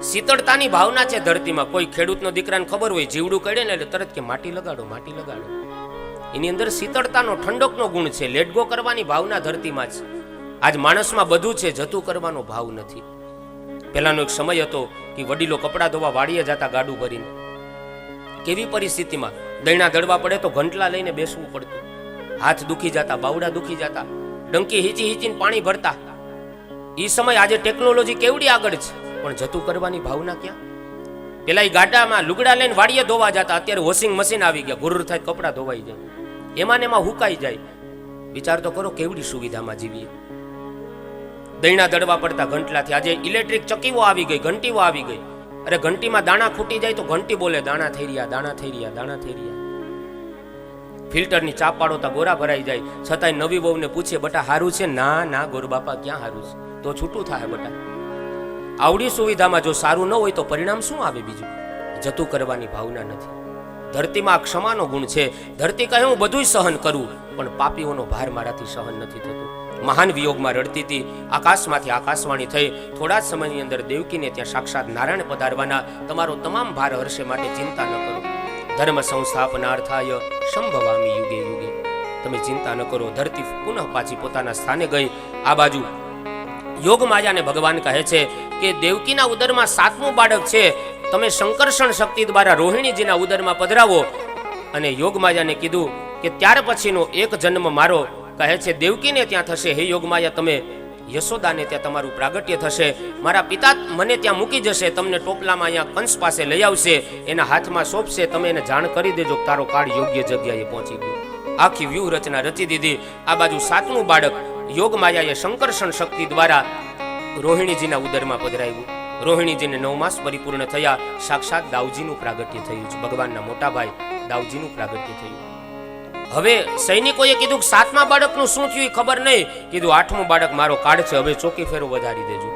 શીતળતાની ભાવના છે ધરતીમાં. કોઈ ખેડૂતનો દીકરાને ખબર હોય, જીવડું કડે ને એટલે તરત કે માટી લગાડો, માટી લગાડો. એની અંદર શીતળતાનો, ઠંડકનો ગુણ છે, લેટગો કરવાની ભાવના ધરતીમાં છે. આજ માણસમાં બધું છે, જતું કરવાનો ભાવ નથી. પહેલાનો એક સમય હતો કે વડીલો કપડા ધોવા વાડીએ જતા ગાડું ભરીને. કેવી પરિસ્થિતિમાં દૈણા દળવા પડે તો ઘંટલા લઈને બેસવું પડતું, હાથ દુખી જતા, બાવડા દુખી જતા, ડંકી હીચી હીચીને પાણી ભરતા. એ સમય આજે ટેકનોલોજી કેવડી આગળ છે, પણ જતું કરવાની ભાવના ક્યાં? પેલા એ ગાડામાં લુગડા લઈને વાડીએ ધોવા જતા, અત્યારે વોશિંગ મશીન આવી ગયા, ગુરર થાય કપડા ધોવાઈ જાય, એમાં ને એમાં હુકાઈ જાય. વિચાર તો કરો કેવડી સુવિધામાં જીવીએ. દૈણા દળવા પડતા ઘંટલાથી, આજે ઇલેક્ટ્રિક ચકીઓ આવી ગઈ, ઘંટીઓ આવી ગઈ. અરે ઘંટીમાં દાણા ખૂટી જાય તો ઘંટી બોલે, દાણા થઈ રહ્યા, દાણા થઈ રહ્યા, દાણા થઈ રહ્યા. ફિલ્ટરની ચા પાડો તો ગોરા ભરાઈ જાય. છતાંય નવી વહુને પૂછે બટા હારું છે? ના ના ગોર બાપા ક્યાં હારું છે, તો છૂટું થાય બટા. આવડી સુવિધામાં જો સારું ન હોય તો પરિણામ શું આવે? બીજું જતું કરવાની ભાવના નથી. ધરતીમાં ક્ષમાનો ગુણ છે. ધરતી કહે હું બધું સહન કરું, પણ પાપીઓનો ભાર મારાથી સહન નથી થતો. મહાન વિયોગમાં રડતી હતી. આકાશમાંથી આકાશવાણી થઈ, થોડા જ સમયની અંદર દેવકીને ત્યાં સાક્ષાત નારાયણ પધારવાના, તમારો તમામ ભાર હર્ષે માટે ચિંતા ન કરો. ધર્મ સંસ્થાપનાર્થાય સંભવામી યુગે યુગે. તમે ચિંતા ન કરો. ધરતી પુનઃ પાછી પોતાના સ્થાને ગઈ. આ બાજુ યોગ માયાને ભગવાન કહે છે કે દેવકીના ઉદરમાં 7મું બાળક છે, તમે સંકર્ષણ શક્તિ દ્વારા રોહિણીજીના ઉદરમાં પધરાવો. અને યોગ માયાને કીધું કે ત્યાર પછીનો એક જન્મ મારો કહે છે દેવકીને ત્યાં થશે. હે યોગમાયા, તમે યશોદાને ત્યાં તમારું પ્રાગટ્ય થશે, મારા પિતા મને ત્યાં મૂકી જશે, તમને ટોપલામાં અહીંયા કંસ પાસે લઈ આવશે, એના હાથમાં સોંપશે, તમે એને જાણ કરી દેજો કે તારો કાળ યોગ્ય જગ્યાએ પહોંચી ગયો. આખી વ્યૂહ રચના રચી દીધી. આ બાજુ સાતમું બાળક યોગ માયાએ શંકર્ષણ શક્તિ દ્વારા રોહિણીજીના ઉદરમાં પધરાવ્યું. રોહિણીજીને 9 માસ પરિપૂર્ણ થયા. સાક્ષાત દાઉજીનું પ્રાગટ્ય થયું છે. ભગવાનના મોટા ભાઈ દાઉજીનું પ્રાગટ્ય થયું. હવે સૈનિકોએ કીધું કે 7મા બાળકનું શું થયું ખબર નહીં. કીધું 8મું બાળક મારો કાળ છે, હવે ચોકી ફેરો વધારી દેજો.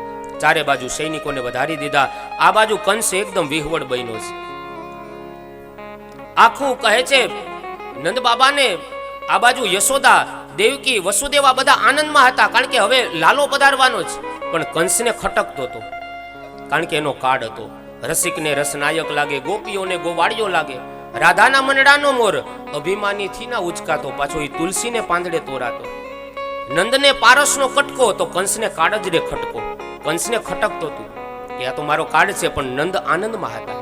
ચારે બાજુ સૈનિકોને વધારી દીધા. આ બાજુ કંસ એકદમ વિહવળ બન્યો છે. આખું કહે છે નંદ બાબાને, આ બાજુ યશોદા, દેવકી, વસુદેવા બધા આનંદમાં હતા, કારણ કે હવે લાલો પધારવાનો છે. પણ કંસને ખટકતો હતો, કારણ કે એનો કાળ હતો. રસિકને રસનાયક લાગે, ગોપીઓને ગોવાળીઓ લાગે. રાધાના મનડાનો મોર અભિમાનીથી ના ઉચકાતો, પાછો એ તુલસીને પાંદડે તોરાતો. નંદને પારસનો કટકો, તો કંસને કાળ જ રે ખટકો. કંસને ખટકતો હતું કે આ તો મારો કાળ છે, પણ નંદ આનંદમાં હતા.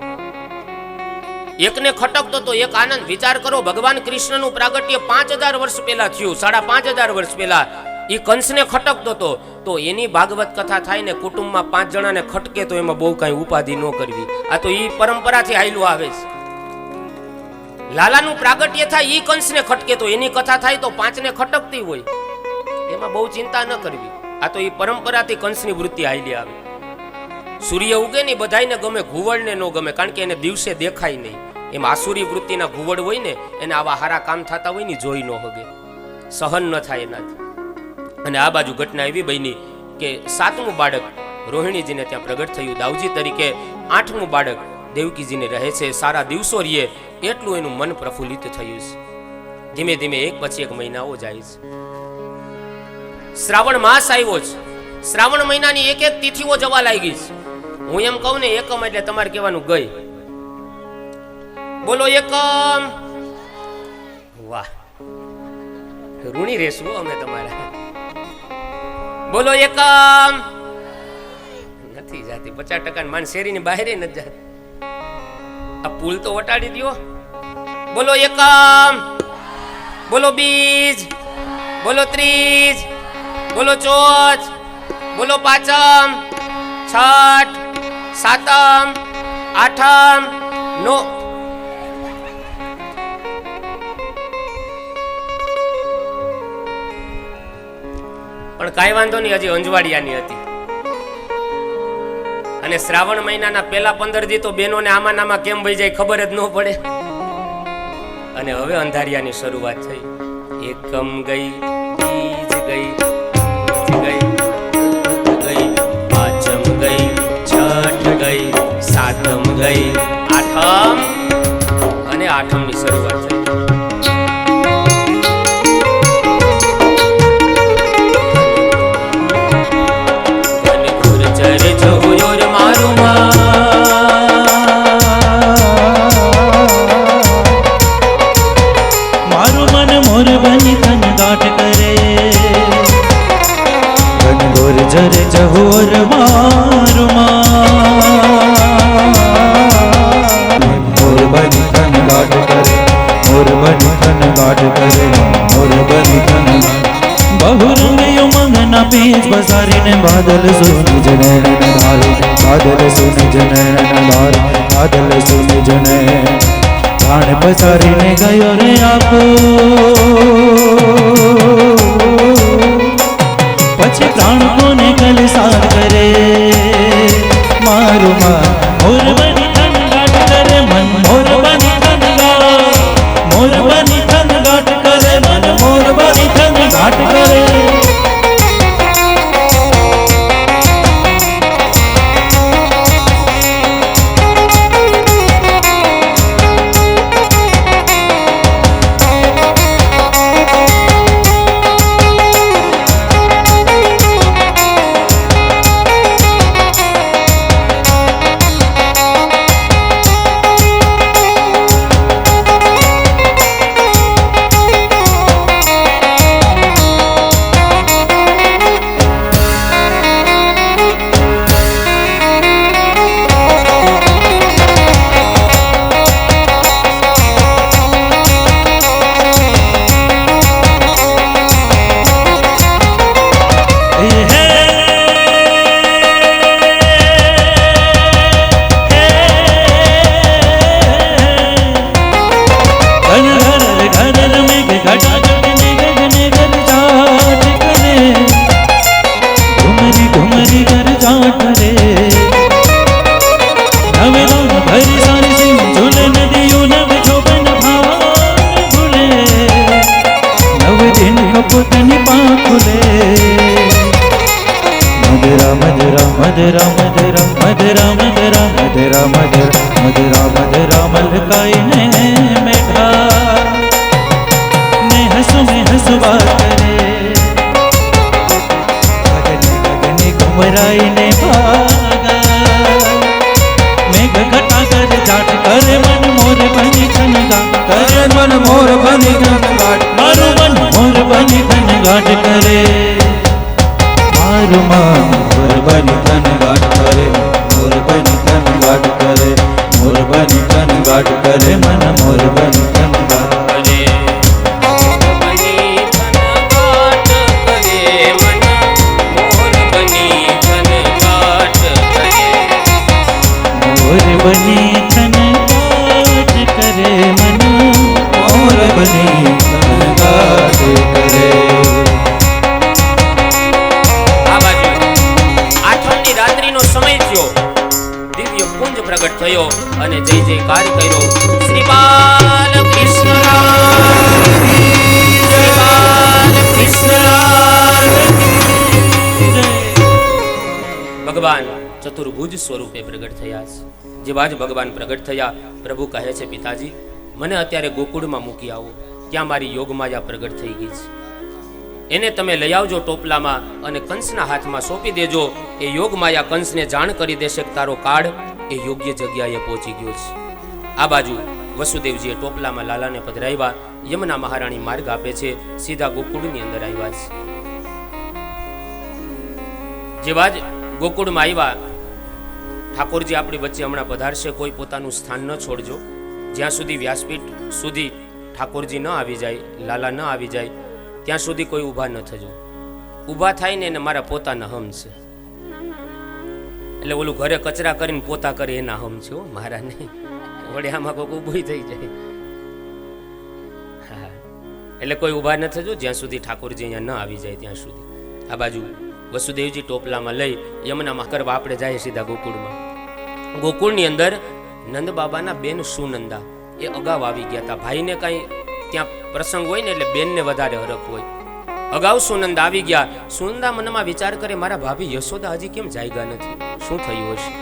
એકને ખટકતો તો એક આનંદ. વિચાર કરો, ભગવાન કૃષ્ણનું પ્રાગટ્ય 5000 વર્ષ પહેલા થયું, 5500 વર્ષ પહેલા. એ કંસને ખટકતો હતો, તો એની ભાગવત કથા થાય ને કુટુંબમાં 5 જણાને ખટકે તો એમાં બહુ કઈ ઉપાધિ ન કરવી. આ તો એ પરંપરાથી હાલ્યું આવે છે. લાલાનું પ્રાગટ્ય થાય, ઈ કંસને ખટકે તો એની કથા થાય તો 5ને ખટકતી હોય, એમાં બહુ ચિંતા ન કરવી. આ તો એ પરંપરાથી કંસની વૃત્તિ હાલી આવે. સૂર્ય ઉગે ને બધાયને ગમે, ઘુવડને ન ગમે, કારણ કે એને દિવસે દેખાય નહીં. એમ આસુરી વૃત્તિના ઘુવડ હોય ને, એને આવા હારા કામ થતા હોય ને જોઈ ન હગે, સહન ન થાય એનાથી. અને આ બાજુ ઘટના એવી બની કે 7મું બાળક રોહિણીજીને ત્યાં પ્રગટ થયું દાઉજી તરીકે. 8મું બાળક દેવકીજીને રહે છે. સારા દિવસો રહીએ એટલું એનું મન પ્રફુલ્લિત થયું છે. ધીમે ધીમે એક પછી એક મહિનાઓ જાય છે. શ્રાવણ માસ આવ્યો છે. શ્રાવણ મહિનાની એક એક તિથિઓ જવા લાગી છે. હું એમ કહું ને એકમ એટલે તમારે કહેવાનું ગઈ. બોલો એકમ. વાહ, ઋણી રેશું અમે તમારા. બોલો એકમ. નથી જાતી 50% માન શેરીની બહાર નથી જાતી. આ પુલ તો વટાડી દો. બોલો એકમ. બોલો બીજ. બોલો ત્રીજ. બોલો ચોથ. બોલો પાંચમ. છઠ. સાતમ. આઠમ. નો પણ કાંઈ વાંધો નહીં, હજી અંજવાડિયાની હતી. અને શ્રાવણ મહિનાના પહેલા 15 દી તો બહેનોને આમાં નામાં કેમ વહી જાય ખબર જ ન પડે. અને હવે અંધારિયાની શરૂઆત થઈ. એકમ ગઈ, બીજ ગઈ, ગઈ, પાંચમ ગઈ, છઠ ગઈ, સાતમ ગઈ, આઠમ, અને આઠમની શરૂઆત થઈ. જરે જહોર મારું મોર બની તન ગાઢ કરે, મોર બની તન ગાઢ કરે, મોર બની તન બહુ રંગયો મંગના પેજ બસારીને બાદલ સુની જનૈન ધારે, બાદલ સુની જનૈન ધારે, બાદલ સુની જનૈન પ્રાણ પસારીને ગયો રે આપો. પછી પ્રાણ કોને કલસાર કરે, મારું મન મોર બની તન ગાઢ કરે, મન મોર બની તન ગાઢ, મોર બની તન ગાઢ કરે, મન મોર બની તન ગાઢ કરે. મધુરા મધુરા મધુરા મધુરા મધુરા મધુરા મધુરા મધુરા મધુરા મલકાઈને મેઠા ને હસુ में હસુવા કરે ગગને ઘુમરાઈને ભાગા મેઘ ઘટા કર જાટ કરે મન મોર બની ખનગા કરે મન મોર બની ઘનઘાટ મારું મન મોર બની ખનગાટ કરે મારું મન મોર બની ઘનઘાટ કરે મોર બની ઘનઘાટ કરે મોર બની ઘનઘાટ કરે મન મોર બની ઘનઘાટ કરે બની ઘનઘાટ કરે મન મોર બની ઘનઘાટ કરે મોર બની ખનગાટ કરે મન મોર બની ઘનઘાટ કરે આ બાજુ આઠમની રાત્રિનો સમય થયો, દિવ્ય પુંજ પ્રગટ થયો અને જય જયકાર કર્યો. શ્રી બાલકૃષ્ણ શ્રી બાલકૃષ્ણ ભગવાન ચતુર્ભુજ સ્વરૂપે પ્રગટ થયા છે. જેવા જ ભગવાન પ્રગટ થયા, પ્રભુ કહે છે, પિતાજી મને અત્યારે ગોકુળમાં મૂકી આવો, ત્યાં મારી યોગમાયા પ્રગટ થઈ ગઈ છે. એને તમે લઈ આવજો ટોપલામાં અને કંસના હાથમાં સોંપી દેજો. એ યોગમાયા કંસને જાણ કરી દેશે કે તારો કાળ એ યોગ્ય જગ્યાએ પહોંચી ગયો છે. આ બાજુ વસુદેવજીએ ટોપલામાં લાલાને પધરાવ્યા. યમુના મહારાણી માર્ગ આપે છે, સીધા ગોકુળની અંદર આવ્યા છે. જેવા જ ગોકુળમાં આવ્યા, ઠાકોરજી આપણી વચ્ચે હમણાં પધારશે. કોઈ પોતાનું સ્થાન ન છોડજો. જ્યાં સુધી વ્યાસપીઠ સુધી ઠાકોરજી ન આવી જાય, લાલા ન આવી જાય, ત્યાં સુધી કોઈ ઊભા ન થજો. ઊભા થાય ને એને મારા પોતાના હમ છે. એટલે ઓલું ઘરે કચરા કરીને પોતા કરે એના હમ છે મારા નહીં. વડે આમાં કોઈક ઊભું થઈ જાય. હા, એટલે કોઈ ઊભા ન થજો જ્યાં સુધી ઠાકોરજી અહીંયા ન આવી જાય ત્યાં સુધી. આ બાજુ વસુદેવજી ટોપલામાં લઈ યમુનામાં કરવા આપણે જાય સીધા ગોકુળમાં. ગોકુળની અંદર નંદ બાબાના બેન સુનંદા એ અગાઉ આવી ગયા હતા. ભાઈને કાંઈ ત્યાં પ્રસંગ હોય ને એટલે બેનને વધારે હરખ હોય. અગાઉ સુનંદા આવી ગયા. સુનંદા મનમાં વિચાર કરે, મારા ભાભી યશોદા હજી કેમ જાગ્યા નથી, શું થયું હશે?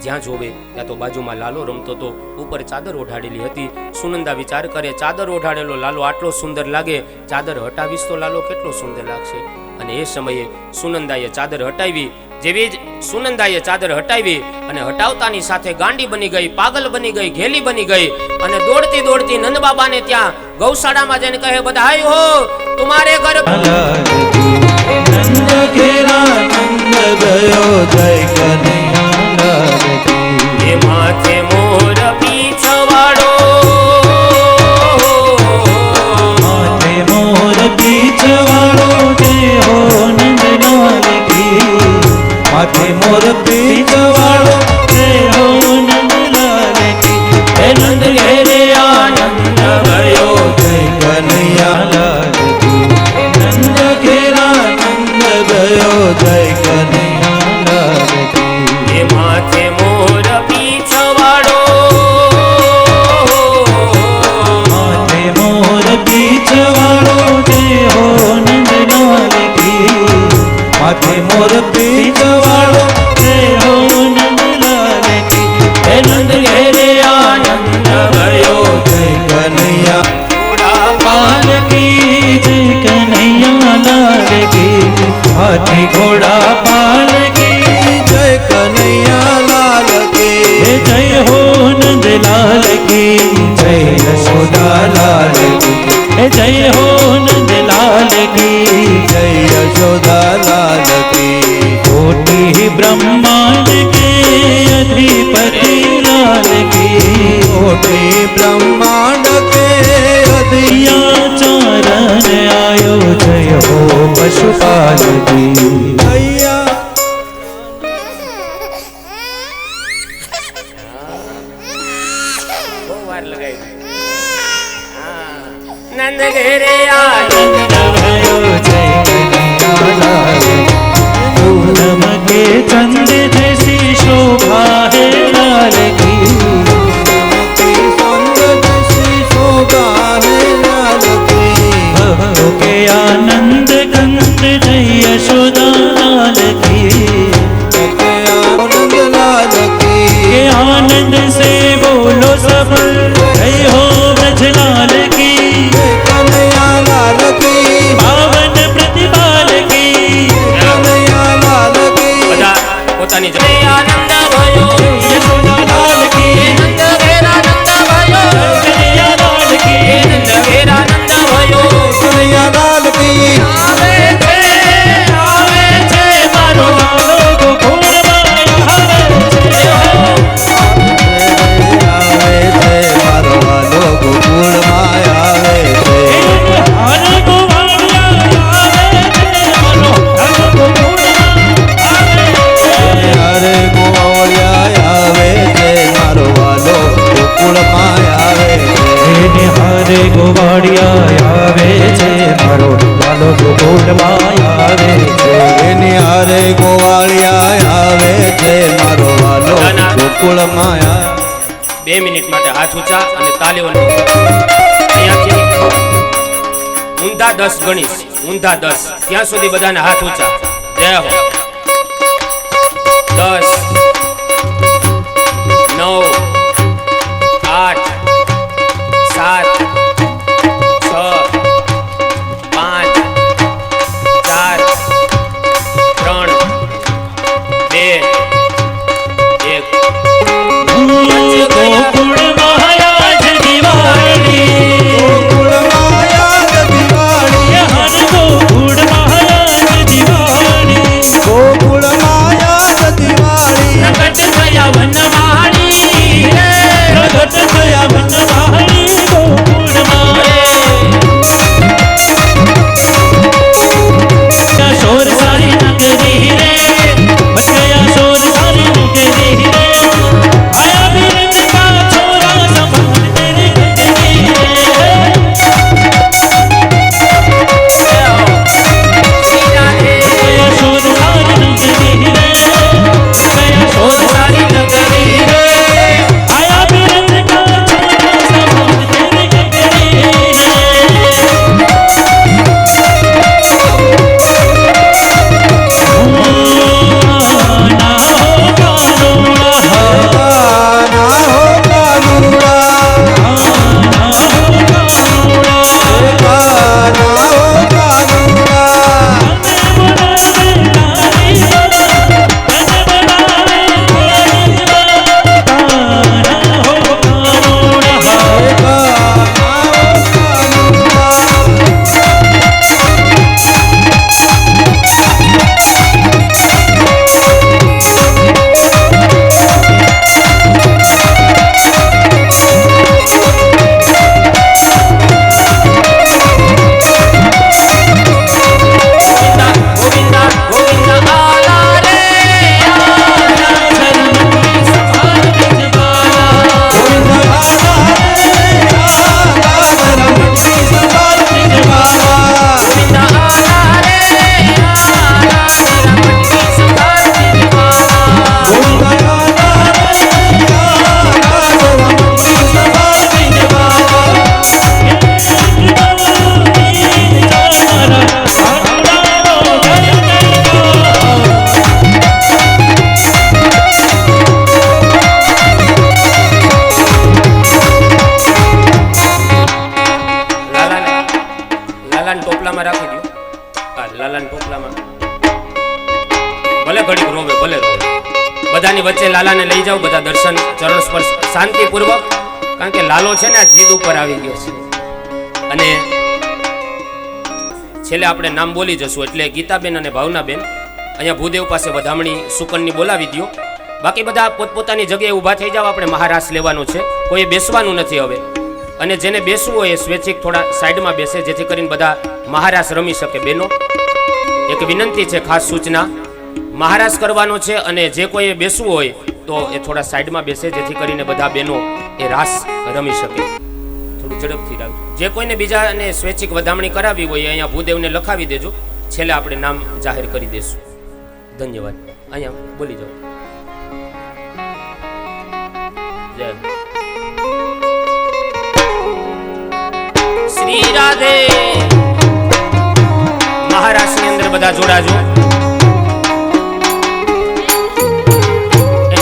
જ્યાં જોવે ત્યાં તો બાજુમાં લાલો રમતો હતો, ઉપર ચાદર ઓઢાડેલી હતી. સુનંદા વિચાર કરે, ચાદર ઓઢાડેલો લાલો આટલો સુંદર લાગે, ચાદર હટાવીશ તો લાલો કેટલો સુંદર લાગશે. અને એ સમયે સુનંદાએ ચાદર હટાવી. જેવી જ સુનંદાએ ચાદર હટાવી અને હટાવતાની સાથે ગાંડી બની ગઈ, પાગલ બની ગઈ, ઘેલી બની ગઈ અને દોડતી દોડતી નંદ બાબાને ત્યાં ગૌશાળામાં જઈને કહે, બધાઈ હો તુમારે ઘર નંદ ઘેરા નંદ ગયો જય કનૈયા એ માથે મોર પીછવાડો માથે મોર પીછવાડો જય હો નંદલાલ કી માથે મોર પીછ વાળો જય હો નંદલાલ કી હે નંદ ઘેરે આનંદ ગયો જય કનૈયા લાલ કી નંદ ઘેરા નંદ ગયો જય કનૈયા લાલ કી એ માથે મોર પીછવાડો માથે મોર પીછવાડો જય હો નંદલાલ કી માથે મોર પીછ વાળો જય હો નંદલાલ કી હે નંદ ઘેરે આનંદ ગયો જય કનૈયા પાલકી જય કનૈયા લાલ કી હાથી ઘોડા પાલકી જય કનૈયા લાલ કી હે જય હો નંદલાલ કી જય યશોદા લાલ કી હે જય હો નંદલાલ કી જય યશોદા લાલ કી कोटि ब्रह्मांड के अधिपति लाल की कोटि ब्रह्मांड के दिया चरण आयो जय हो पशुपाल की अय्या બહુ વાર લગાવી. નંદ ઘેરે આનંદ आयो जय कन्हैया लाल पूनम के चंद जैसी शोभा है लाल की शोभा है लाल की भक्तों के आनंद कंद जय यशोदा लाल की પોતાની જગ્યાએ આનંદ ભયો યશોદા લાલ કી નંદ ઘેર આનંદ ભયો કનૈયા લાલ કી નંદ ઘેર આનંદ ભયો કનૈયા લાલ કી આવે છે મારો લાલો ગોકુળમાં આવે છે આવે છે મારો વાલો ગોકુળમાં આવે છે હરે ગોવાળિયા આવે છે મારો લાલો ગોકુળમાં આવે છે હરે ગોવાળિયા આવે છે મારો વાલો ગોકુળમાં આવે છે હરે ગોવાળિયા આવે છે મારો લાલો ગોકુળમાં આવે છે એની હરે ગોવાળિયા આવે છે મારો વાલો ગોકુળમાં આવે 2 મિનિટ માટે હાથ ઊંચા અને તાલીઓ અહીંયાથી ઊંધા 10 ગણીશ ઊંધા 10 ત્યાં સુધી બધાને હાથ ઊંચા જય હો 10 9 8 7 6 5 4 3 2 1 ગોકુળમાં આજ દિવાળી ગોકુળમાં યાદ દિવાળી હર ગોકુળમાં આજ દિવાળી ગોકુળમાં યાદ દિવાળી પ્રગટ થયા વનવાળી પ્રગટ થયા વનવાળી ગોકુળમાં શોર સારી નગરી રે બચયા શોર સારી નગરી રે આયા બિરજ કા છોરા સંભાળ તેરે ગગરી રે બચયા શોર સારી નગરી રે બચયા શોર સારી નગરી રે આયા બિરજ કા છોરા સંભાળ તેરે ગગરી રે ના હો કાનુડા ના હો કાનુડા ગોવિંદા ગોવિંદા આલા રે ગોવિંદા આલા રે લાલાને ટોપલામાં રાખી દો હા લાલાને ટોપલામાં ભલે ઘડીક રોવે ભલે રોવે બધાની વચ્ચે લાલાને લઈ જાઓ બધા દર્શન ચરણ સ્પર્શ શાંતિપૂર્વક કારણ કે લાલો છે ને આ જીદ ઉપર આવી ગયો છે અને છેલ્લે આપણે નામ બોલી જશું એટલે ગીતાબેન અને ભાવનાબેન અહીંયા ભૂદેવ પાસે વધામણી સુકનની બોલાવી દો બાકી બધા પોતપોતાની જગ્યાએ ઊભા થઈ જાવ આપણે મહારાસ લેવાનું છે કોઈ બેસવાનું નથી હવે અને જેને બેસવું હોય એ સ્વૈચ્છિક થોડા સાઈડમાં બેસે જેથી કરીને બધા મહારાસ રમી શકે બેનો એક વિનંતી છે ખાસ સૂચના મહારાસ કરવાનો છે અને જે કોઈએ બેસવું હોય તો એ થોડા સાઈડમાં બેસે જેથી કરીને બધા બહેનો એ રાસ રમી શકે થોડું ઝડપથી રાખજો જે કોઈને બીજાને સ્વૈચ્છિક વધામણી કરાવી હોય અહીંયા ભૂદેવને લખાવી દેજો છેલ્લે આપણે નામ જાહેર કરી દઈશું ધન્યવાદ અહીંયા બોલી જાઓ જય શ્રી રાધે મહારાષ્ટ્રની અંદર બધા જોડાજો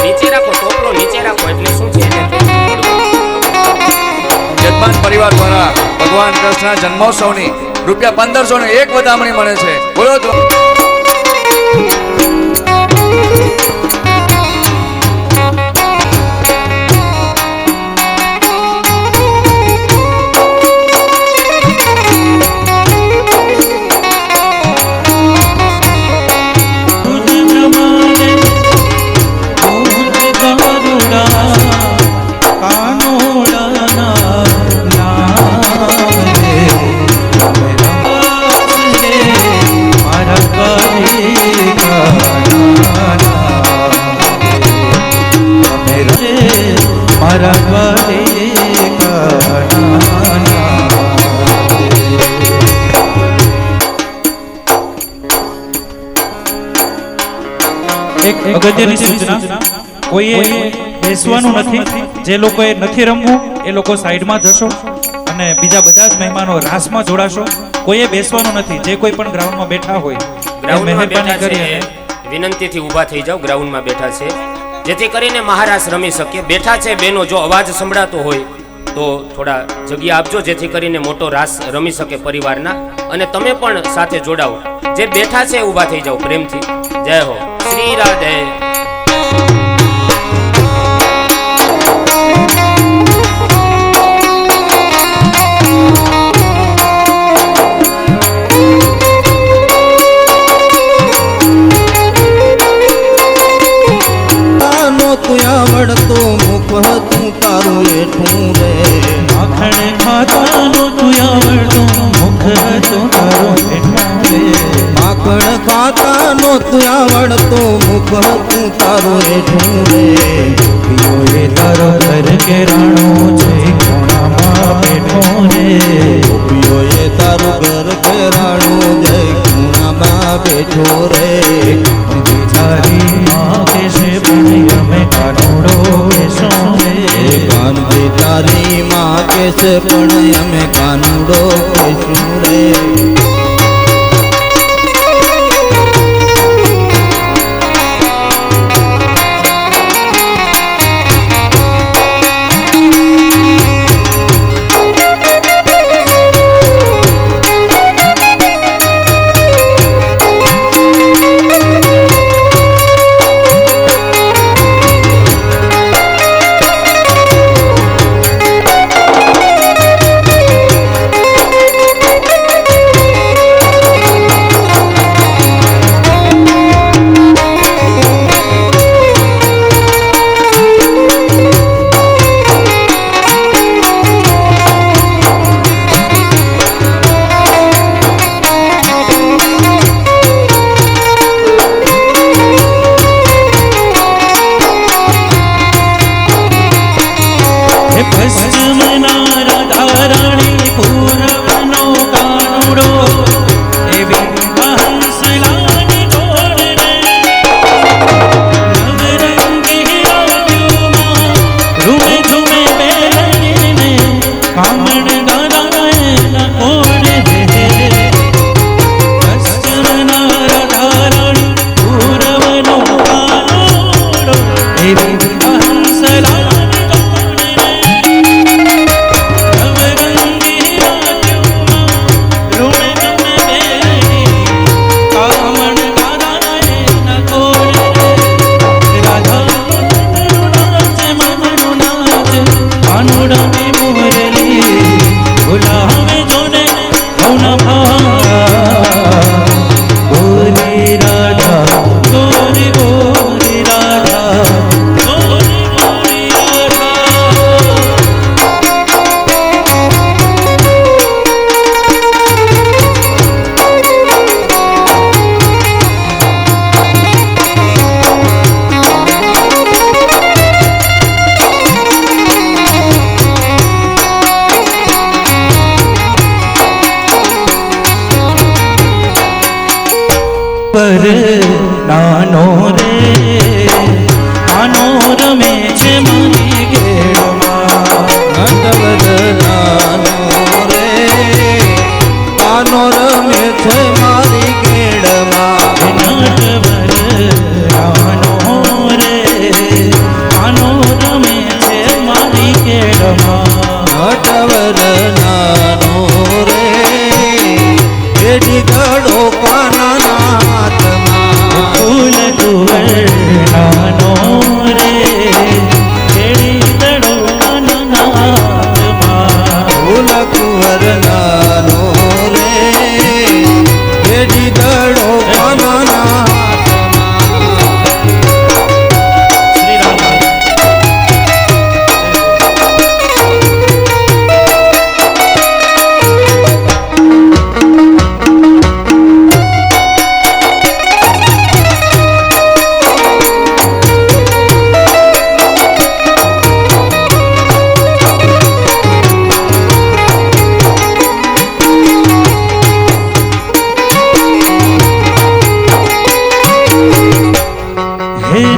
નીચે રાખો ટોપલો નીચે રાખો એટલે શું છે યજમાન પરિવાર દ્વારા ભગવાન કૃષ્ણ જન્મોત્સવની ₹1500 એક વધામણી મળે છે બોલો તો એક અગત્યની સૂચના, કોઈએ બેસવાનું નથી. જે લોકોએ નથી રમવું એ લોકો સાઈડમાં જશો અને બીજા બધા જ મહેમાનો રાસમાં જોડાશો. કોઈએ બેસવાનું નથી. જે કોઈ પણ ગ્રાઉન્ડમાં બેઠા હોય એ ગ્રાઉન્ડમાં મહેરબાની બેઠા કરી છે વિનંતીથી ઊભા થઈ જાઓ. ગ્રાઉન્ડમાં બેઠા છે જેથી કરીને મહારાસ રમી શકીએ. બેઠા છે બેનો, જો અવાજ સંભળાતો હોય તો થોડા જગ્યા આપજો જેથી કરીને મોટો રાસ રમી શકે પરિવારના. અને તમે પણ સાથે જોડાઓ. જે બેઠા છે ઊભા થઈ જાઓ પ્રેમથી. જય હો શ્રી રાધે. તું આવડતો મુખ હતું તારું એઠું રે. માખણ ખાતાનું તું આવડતું મુખ હતું તારું એઠું રે. માખણ ખાતાનો તું આવડતો મુખ હતું તારું એઠું રે. ગોપીઓએ તારો ઘર કેરાણો છે ખૂણામાં બેઠો રે. ગોપીઓએ તારું ઘર ઘેરાણું જય ખૂણામાં બેઠો રે. તારી માં કેશે પણ અમે કાનુડો બેસો રે. કાનજી તારી માં કેસે પણ અમે કાનુડો બેસું રે.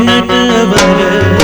नटवर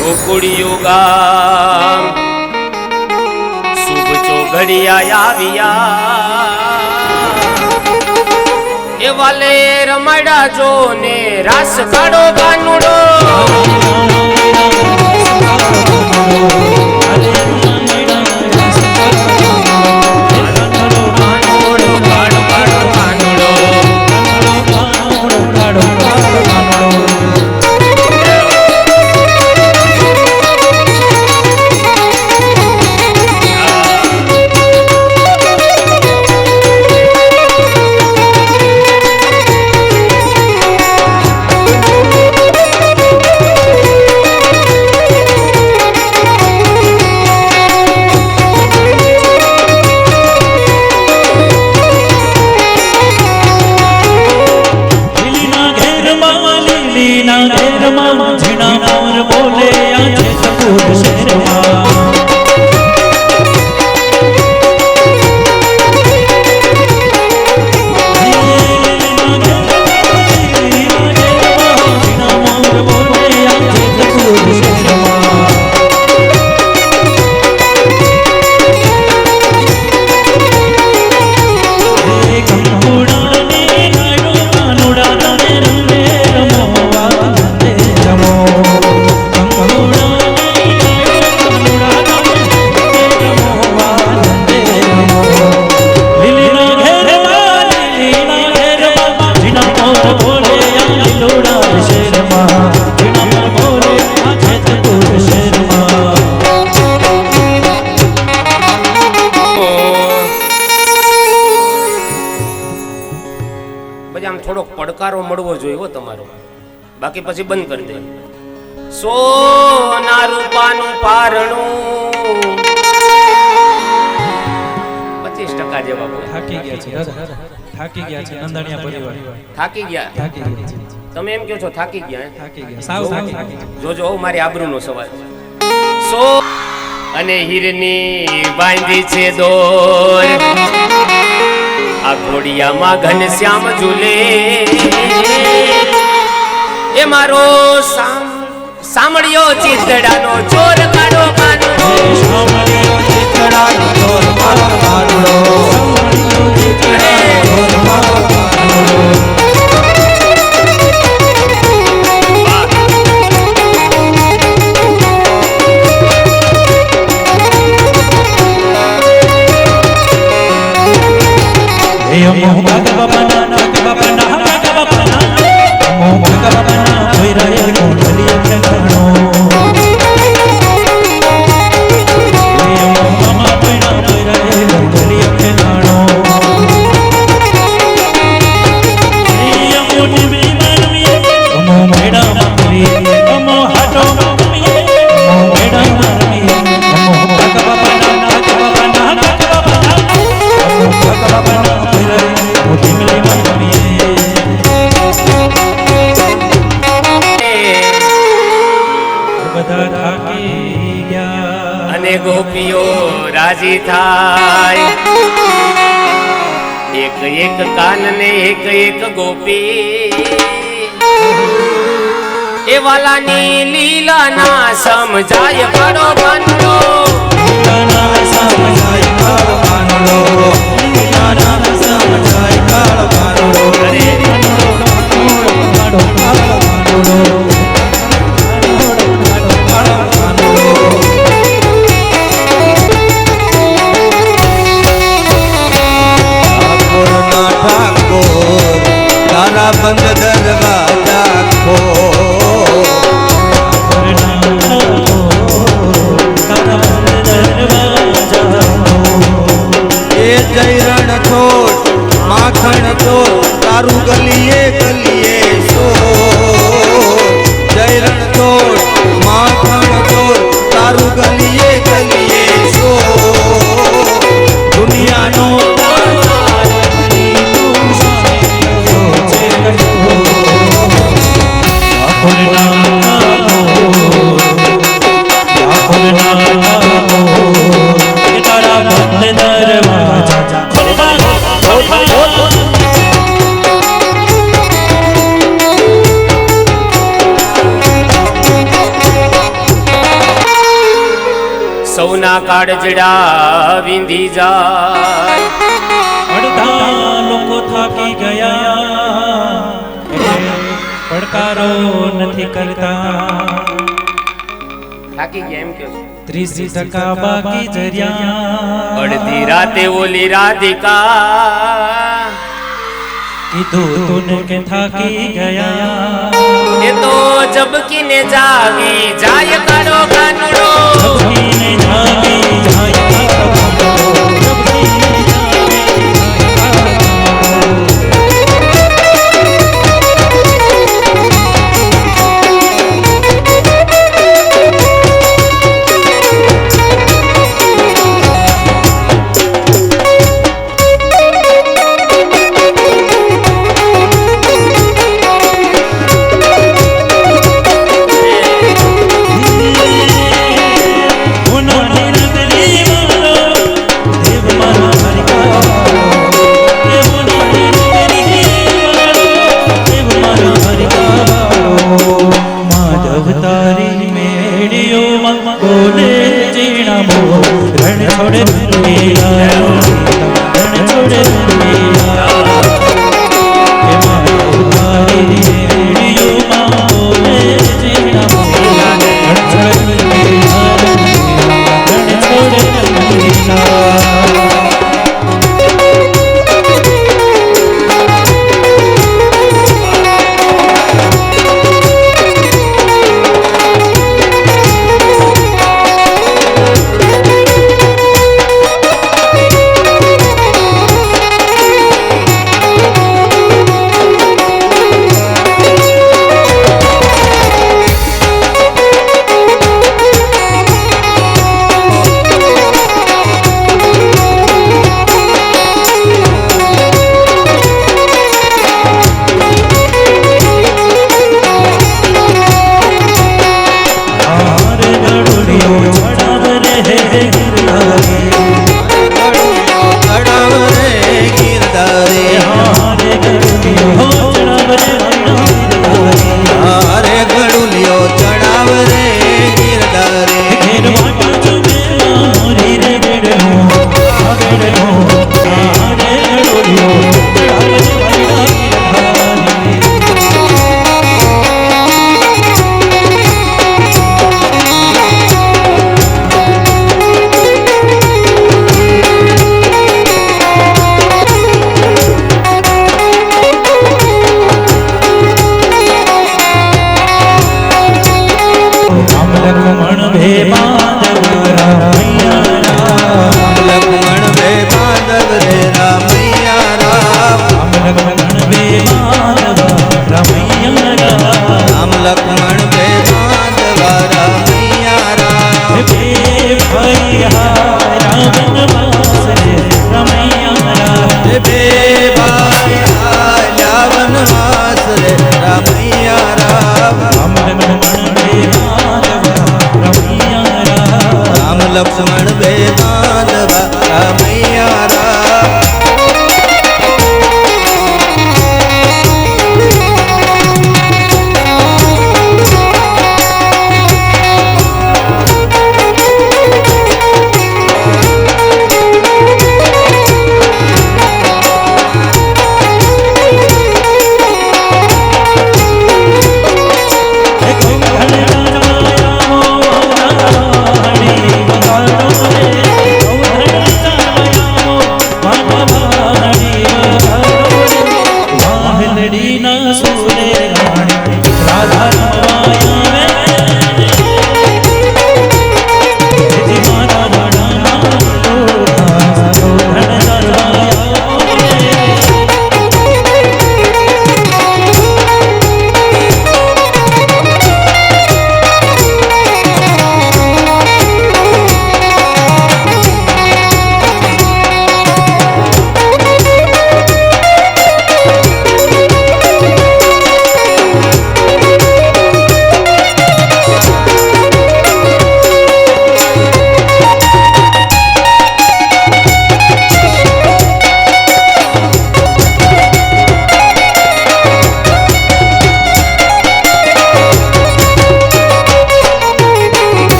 ગોકુળિયું ગામ શુભ ચોઘડિયા આવ્યા એ વાલે રમાડા જો ને રાસ કાઢો ગાનુડો કાઢો પછી આમ થોડોક પડકારો મળવો જોઈએ હો તમારો, બાકી પછી બંધ કરી દે. સોના રૂપાનું પારણું 25% જેવા બોલે. થાકી ગયા છે દાદા, થાકી ગયા છે નંદાણીયા પરિવાર, થાકી ગયા. થાકી ગયા છે, તમે એમ કહો છો થાકી ગયા હે? થાકી ગયા, સાવ થાકી ગયા. જોજો મારી આબરૂનો સવાલ. સો અને હીરની બાંધી છે દોર, આ ઘોડિયામાં ઘનશ્યામ ઝૂલે, એ મારો સાંભળ્યો ચિતડાનો ચોર કાઢો કાઢો, સાંભળ્યો ચિતડાનો ચોર મારો કાઢો, સાંભળ્યો ચિતડાનો ચોર મારો કાઢો. અને ગોપીઓ રાજી થાય, એક એક કાન ને એક એક ગોપી, એ વાલાની લીલા ના સમજાય કાળો કાનડો, લીલા સમજાય કાળો કાનડો, લીલા સમજાય કાળો કાનડો, અરે કાળો કાનડો. બંધ દરવાજા એ જયરણ છોડ માખણ ચોર તારું ગલીએ ગલીએ જયરણ છોડ માખણ ચોર તારું ગલીએ ગલીએ દુનિયાનો સૌના કાળજડા વિંધી જાય, અડધા લોકો થાકી ગયા, પડકારો નથી કરતા, થાકી ગયા એમ કે 30% બાકી જર્યા. અડધી રાતે ઓલી રાધિકા કીધું તું કે થાકી ગયા, એ તો જબકીને જાગી જાય કાળો કાનડો, જબકીને જાગી જાય કાળો કાનડો, જબકીને જાગી જાય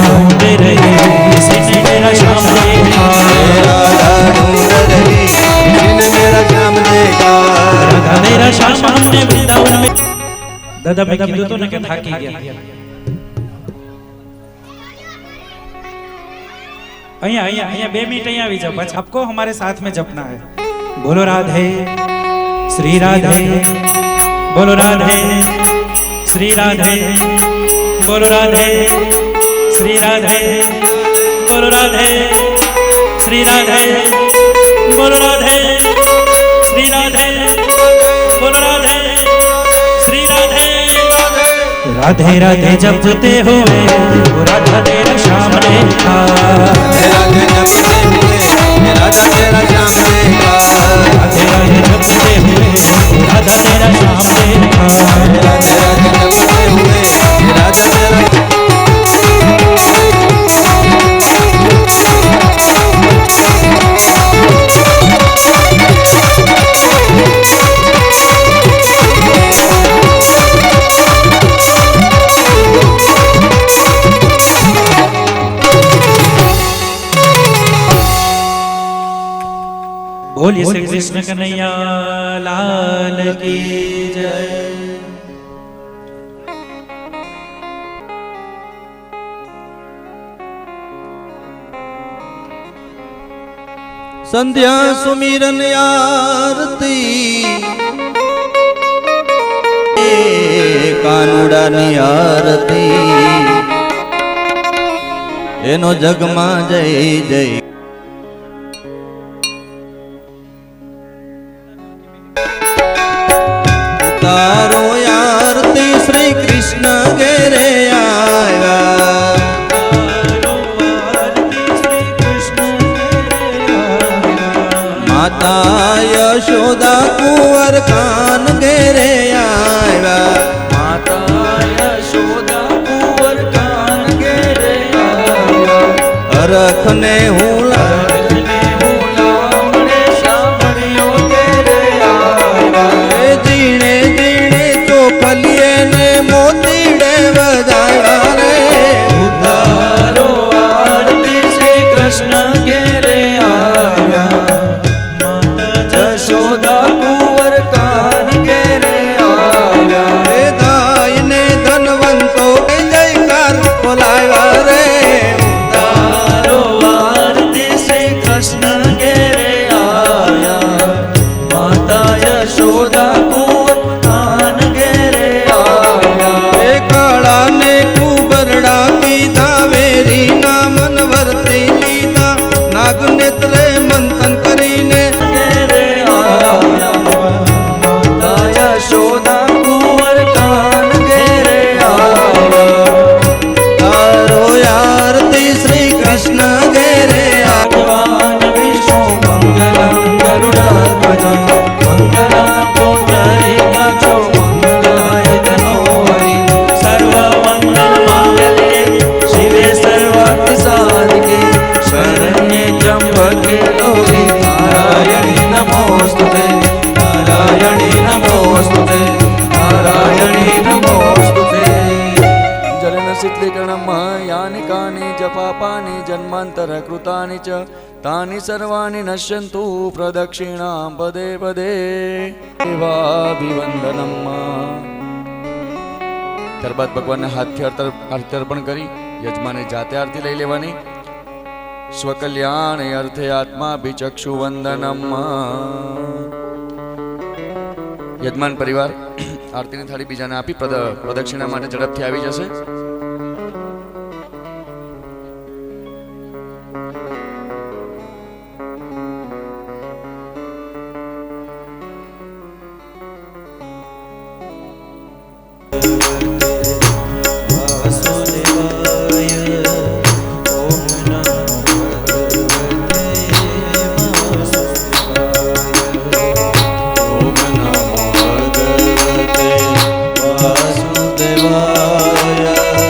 ढूंढ रही जिसने मेरा श्याम देखा, राधा ढूंढ रही जिसने मेरा श्याम देखा। राधा मेरा श्याम हमने वृंदावन में। दादा मैं कीधुं तो ने के थाकी गया। અહીંયા અહીંયા અહીંયા 2 મિનિટ અહીંયા આવી જાओ, પછી आपको हमारे साथ में जपना है। बोलो राधे श्री राधे, बोलो राधे श्री राधे, बोलो राधे श्री राधे, बोलो राधे श्री राधे, बोलो राधे श्री राधे, बोलो राधे श्री राधे। राधे राधे जपते हुए राधा तेरा श्याम देखा, राधे जपते हुए राधा तेरा श्याम देखा। राधे राधे जपते हुए राधा तेरा श्याम देखा, राधे राधे जपते हुए राधा तेरा। बोलिए श्री कृष्ण कन्हैया लाल की जय। संध्या सुमिरन आरती कानुडानी आरती एनो जगमा जय जय। तारो आरती श्री कृष्ण गेरे आया, माता यशोदा कुंवर कान गेरे आया, माता यशोदा कुंवर कान गेरे आया। अरख ने हुला जीणे जीणे चोखलिए ने मोतीड़े बजाया रे। उतारो आरती श्री कृष्ण गेरे आया, यशोदा कुंवर कान गेरे आया। दाई ने धनवंतो के जयकार बोलाया रे। उतारो आरती श्री कृष्ण गेरे आया, माता यशोदा कुंवर कान गेरे आया। काला ने कुबरड़ा कीधा वेरी ना मन वर्ती लीधा, नाग नेत्रे मंथन करीने गेरे आया, माता यशोदा कुंवर कान गेरे आया। तारो आरती श्री कृष्ण गेरे आया। विष्णु मंगलम गरुड़ध्वजं मंगलम पुंडरीकाक्षो मंगलाय तनोहरि। सर्वमंगलमांगल्ये शिवे सर्वार्थसाधिके शरण्ये त्र्यंबके गौरी नारायणी नमोस्तुते, नारायणी नमोस्तुते, नारायणी नमोस्तुते। जलन शीतलीकरणं यानि कानि जपापानि जन्मान्तरकृतानि च तानि सर्वाणि नश्यन्तु प्रदक्षिणां पदे पदे देवाभिवंदनम। ત્યારબાદ ભગવાનને હાથથી આરતી અર્પણ કરી યજમાને જાતે આરતી લઈ લેવાની। સ્વકલ્યાણ અર્થે આત્માભિચક્ષુ વંદનમ। યજમાન પરિવાર આરતીની થાળી બીજાને આપી પ્રદક્ષિણા માટે ઝડપથી આવી જશે। वासुदेवाय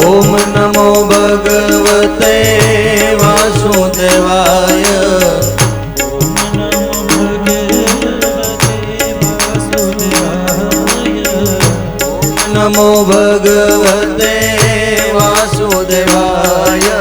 ઓમ નમો ભગવતે વાસુદેવાય. નમો ભગવતે વાસુદેવાય.